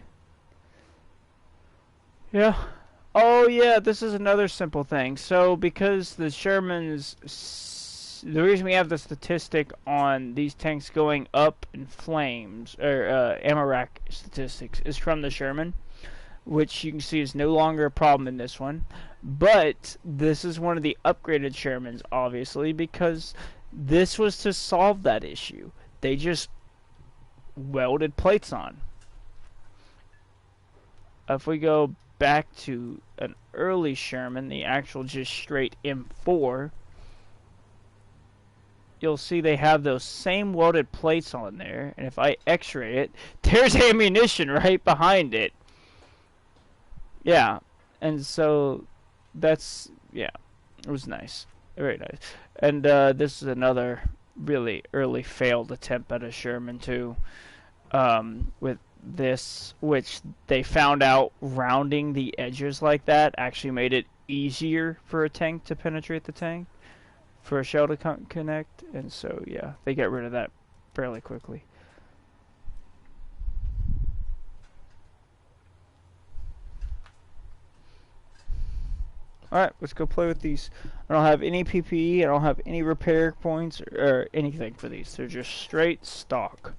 Yeah. Oh yeah, this is another simple thing. So because the Shermans, the reason we have the statistic on these tanks going up in flames, or ammo rack statistics, is from the Sherman, which you can see is no longer a problem in this one. But this is one of the upgraded Shermans, obviously, because this was to solve that issue. They just welded plates on. If we go back to an early Sherman, the actual just straight M4, you'll see they have those same welded plates on there, and if I x-ray it, there's ammunition right behind it. Yeah, and so that's, yeah, it was nice, very nice. And this is another really early failed attempt at a Sherman too, with this, which they found out rounding the edges like that actually made it easier for a tank to penetrate the tank, for a shell to connect, and so yeah, they got rid of that fairly quickly. Alright, let's go play with these. I don't have any PPE, I don't have any repair points or anything for these. They're just straight stock.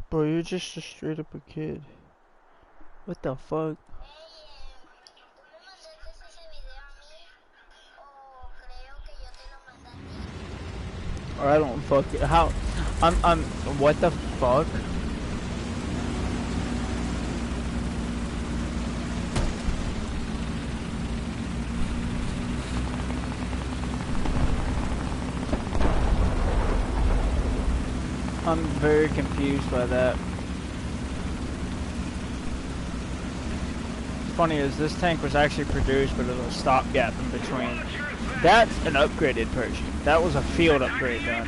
Bro, you're just a straight up a kid. What the fuck? Or I don't fuck it. How? I'm. What the fuck? I'm very confused by that. funny is this tank was actually produced, but there's a stopgap in between. That's an upgraded version. That was a field upgrade done.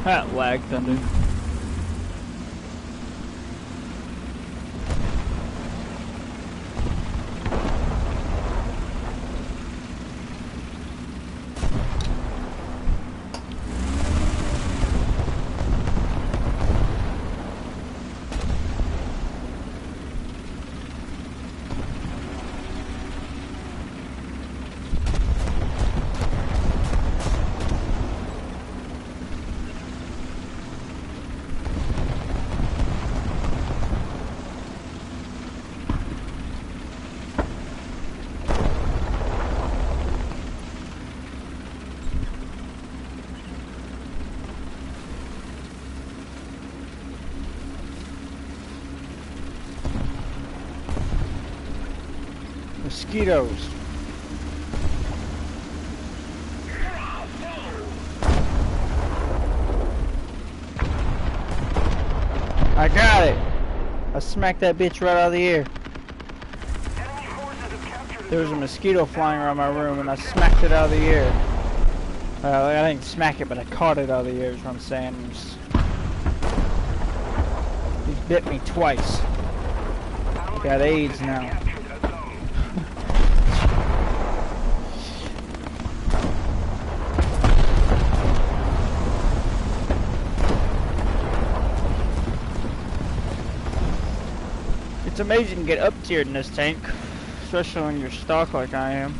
That lag thunder. Mosquitoes. I got it. I smacked that bitch right out of the air. There was a mosquito flying around my room and I smacked it out of the air. I didn't smack it, but I caught it out of the air is what I'm saying. He bit me twice. I got AIDS now. It's amazing to get up tiered in this tank, especially when you're stock like I am.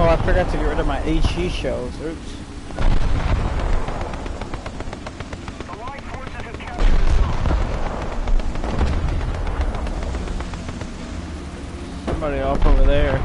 I forgot to get rid of my HE shells. Oops. Somebody off over there.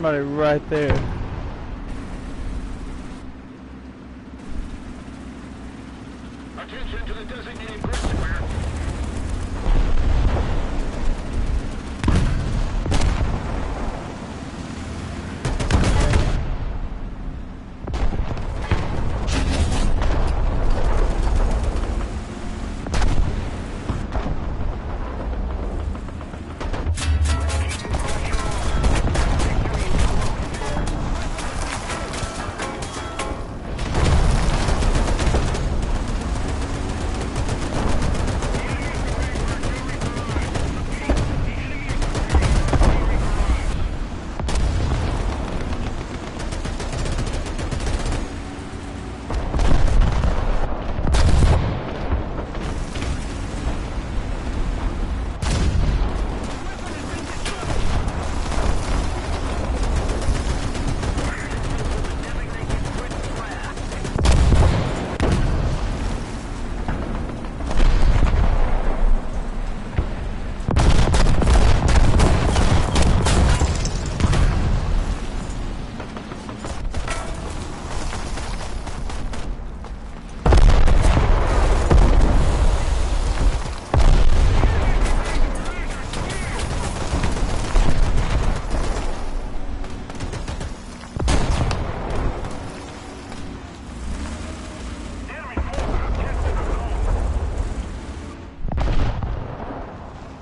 somebody right there. Attention to the designated grid square.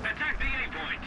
Attack the A point.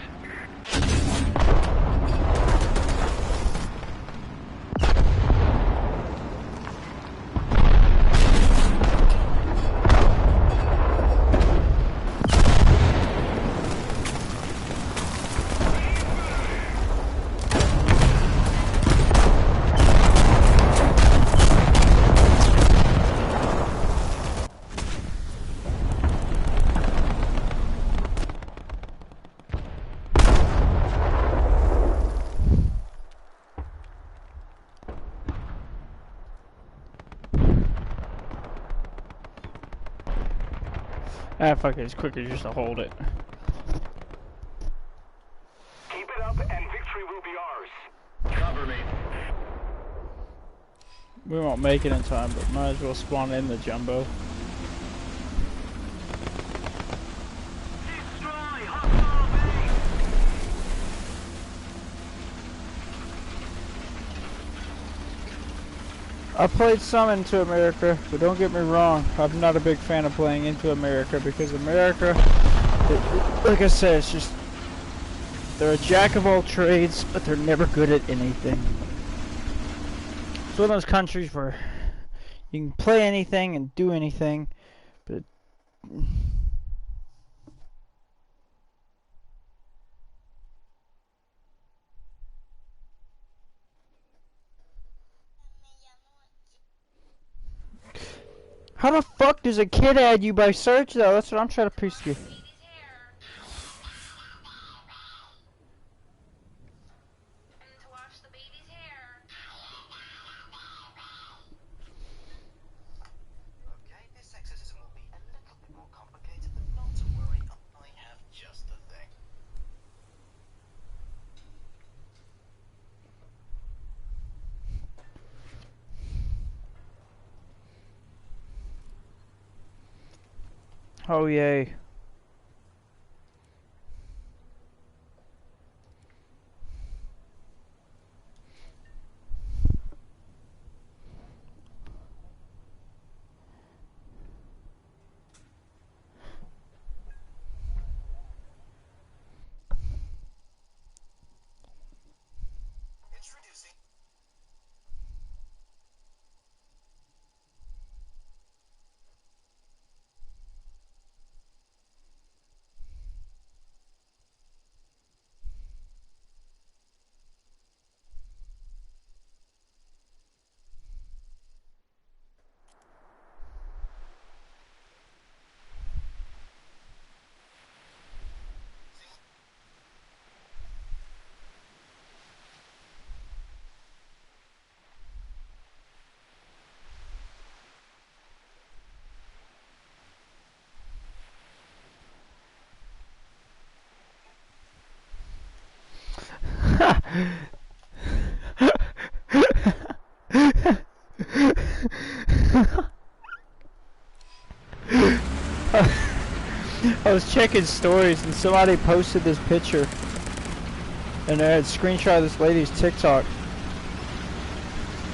Ah, fuck it, it's quicker just to hold it. Keep it up and victory will be ours. Cover me. We won't make it in time, but might as well spawn in the jumbo. Destroy hostile base. I played some Into America, but don't get me wrong, I'm not a big fan of playing Into America because America, like I said, it's just, they're a jack of all trades, but they're never good at anything. It's one of those countries where you can play anything and do anything, but how the fuck does a kid add you by search though? That's what I'm trying to piece together. Okay, this exorcism will be a little bit more complicated, but not to worry, I have just the thing. Oh yay. Introducing. I was checking stories and somebody posted this picture. And they had a screenshot of this lady's TikTok.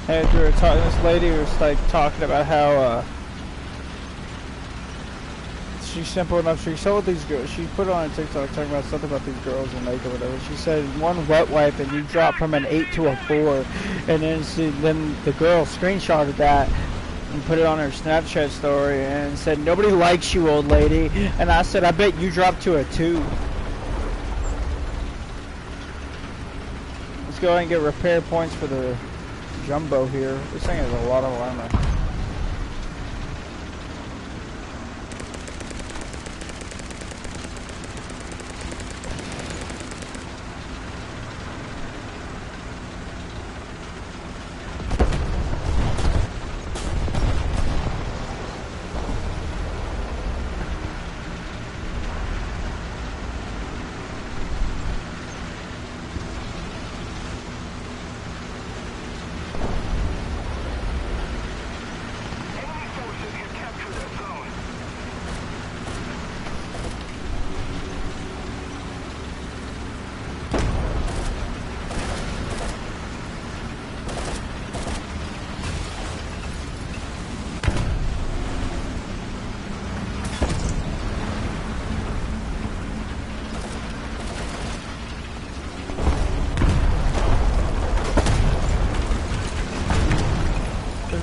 And we were talking, this lady was like talking about how she's simple enough. She sold these girls. She put it on TikTok talking about something about these girls and like or whatever. She said one wet wipe and you drop from an 8 to a 4, and then the girl screenshotted that and put it on her Snapchat story and said, "Nobody likes you, old lady." And I said, "I bet you dropped to a 2." Let's go ahead and get repair points for the jumbo here. This thing has a lot of armor.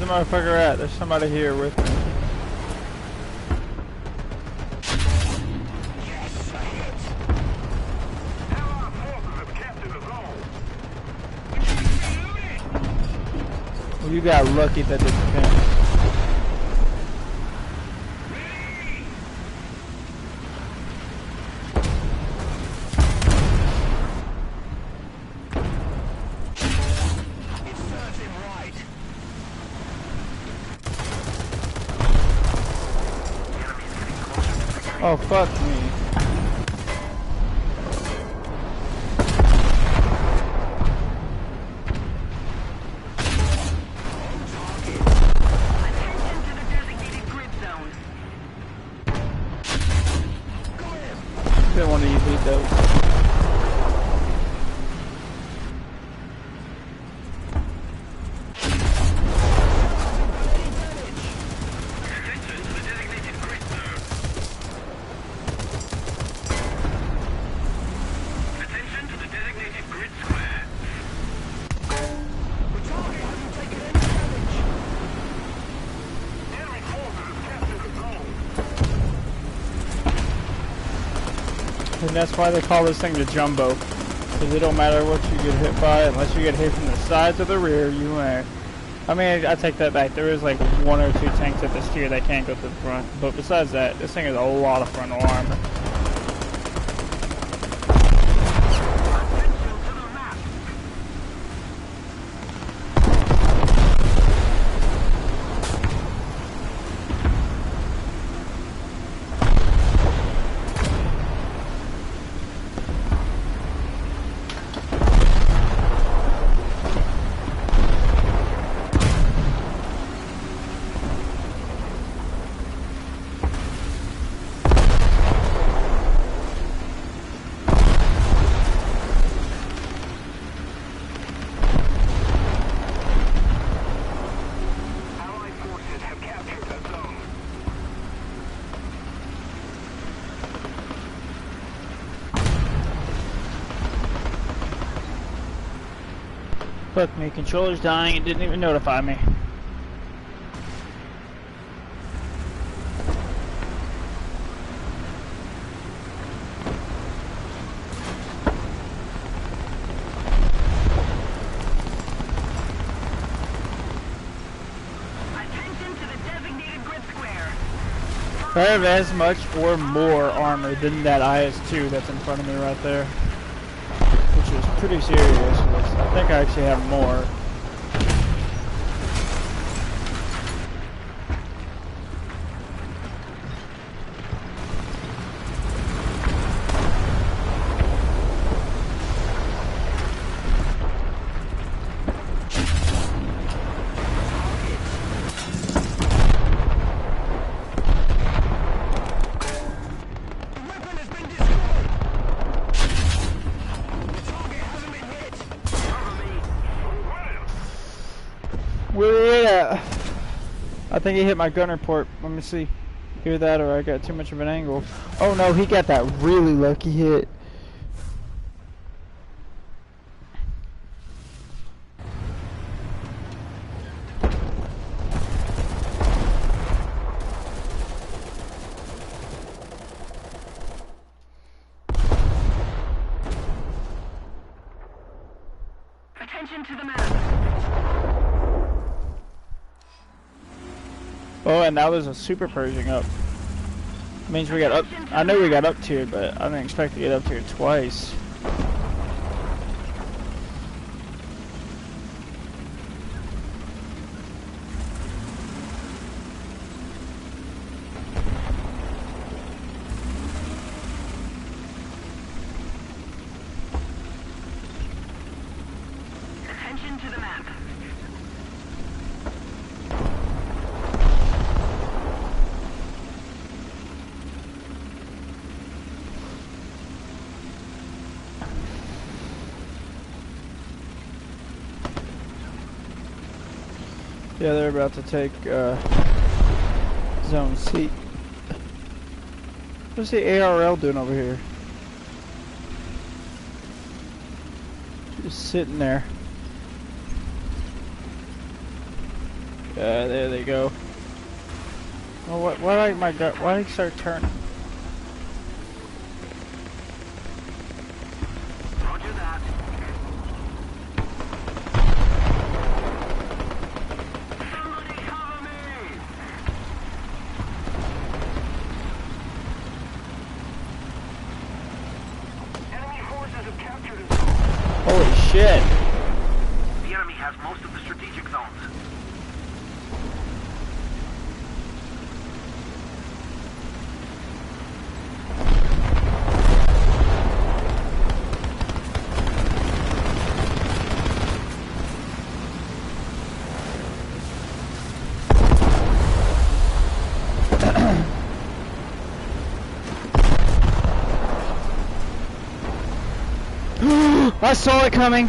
Motherfucker at? There's somebody here with me. Yes, I hit. Allied forces have captured the zone. Well, you got lucky that didn't finish. Oh, fuck me. Attention to the designated grid zone. Didn't want to use those. And that's why they call this thing the jumbo. Because it don't matter what you get hit by, unless you get hit from the sides or the rear, you win. I mean, I take that back. There is like 1 or 2 tanks at this tier that can't go to the front. But besides that, this thing has a lot of frontal armor. Fuck me, controller's dying and didn't even notify me. Attention to the designated grid square. I have as much or more armor than that IS-2 that's in front of me right there. Which is pretty serious. I think I actually have more. think he hit my gunner port. Let me see. Hear that, or I got too much of an angle. Oh no, he got that really lucky hit. Attention to the map. Oh, and that was a super Pershing up. Means we got up. I knew we got up to it, but I didn't expect to get up to it twice. Attention to the map. Yeah, they're about to take zone C. What's the ARL doing over here? Just sitting there. Yeah, there they go. Oh, why did I start turning? Roger that. Somebody cover me! Enemy forces have captured a zone. Holy shit! The enemy has most of the strategic zones. I saw it coming.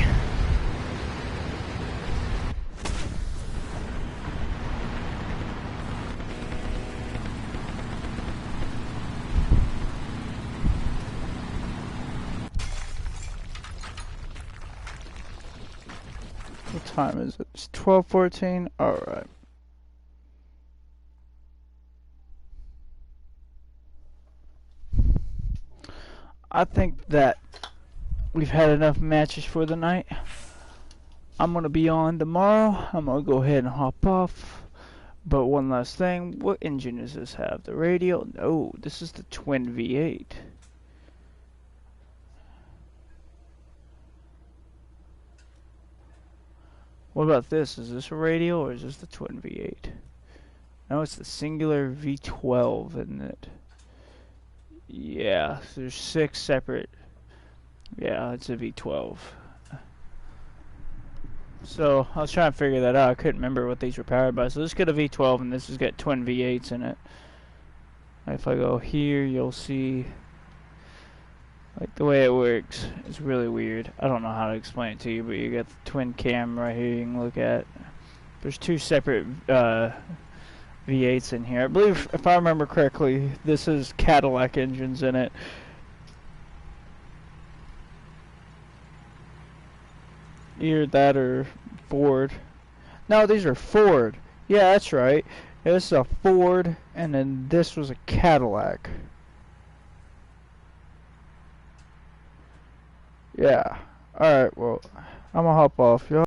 What time is it? It's 12:14. All right. I think that we've had enough matches for the night. I'm gonna be on tomorrow. I'm gonna go ahead and hop off. But one last thing, what engine does this have? The radio? No, this is the twin V8. What about this? Is this a radio or is this the twin V8? No, it's the singular V12, isn't it? Yeah, so there's 6 separate. Yeah, it's a V12. So I was trying to figure that out. I couldn't remember what these were powered by. So let's get a V12, and this has got twin V8s in it. If I go here, you'll see like the way it works. It's really weird. I don't know how to explain it to you, but you got the twin cam right here. You can look at. There's 2 separate V8s in here. I believe, if I remember correctly, this is Cadillac engines in it. Either that or Ford. No, these are Ford. Yeah, that's right. This is a Ford, and then this was a Cadillac. Yeah. Alright, well, I'm gonna hop off, y'all.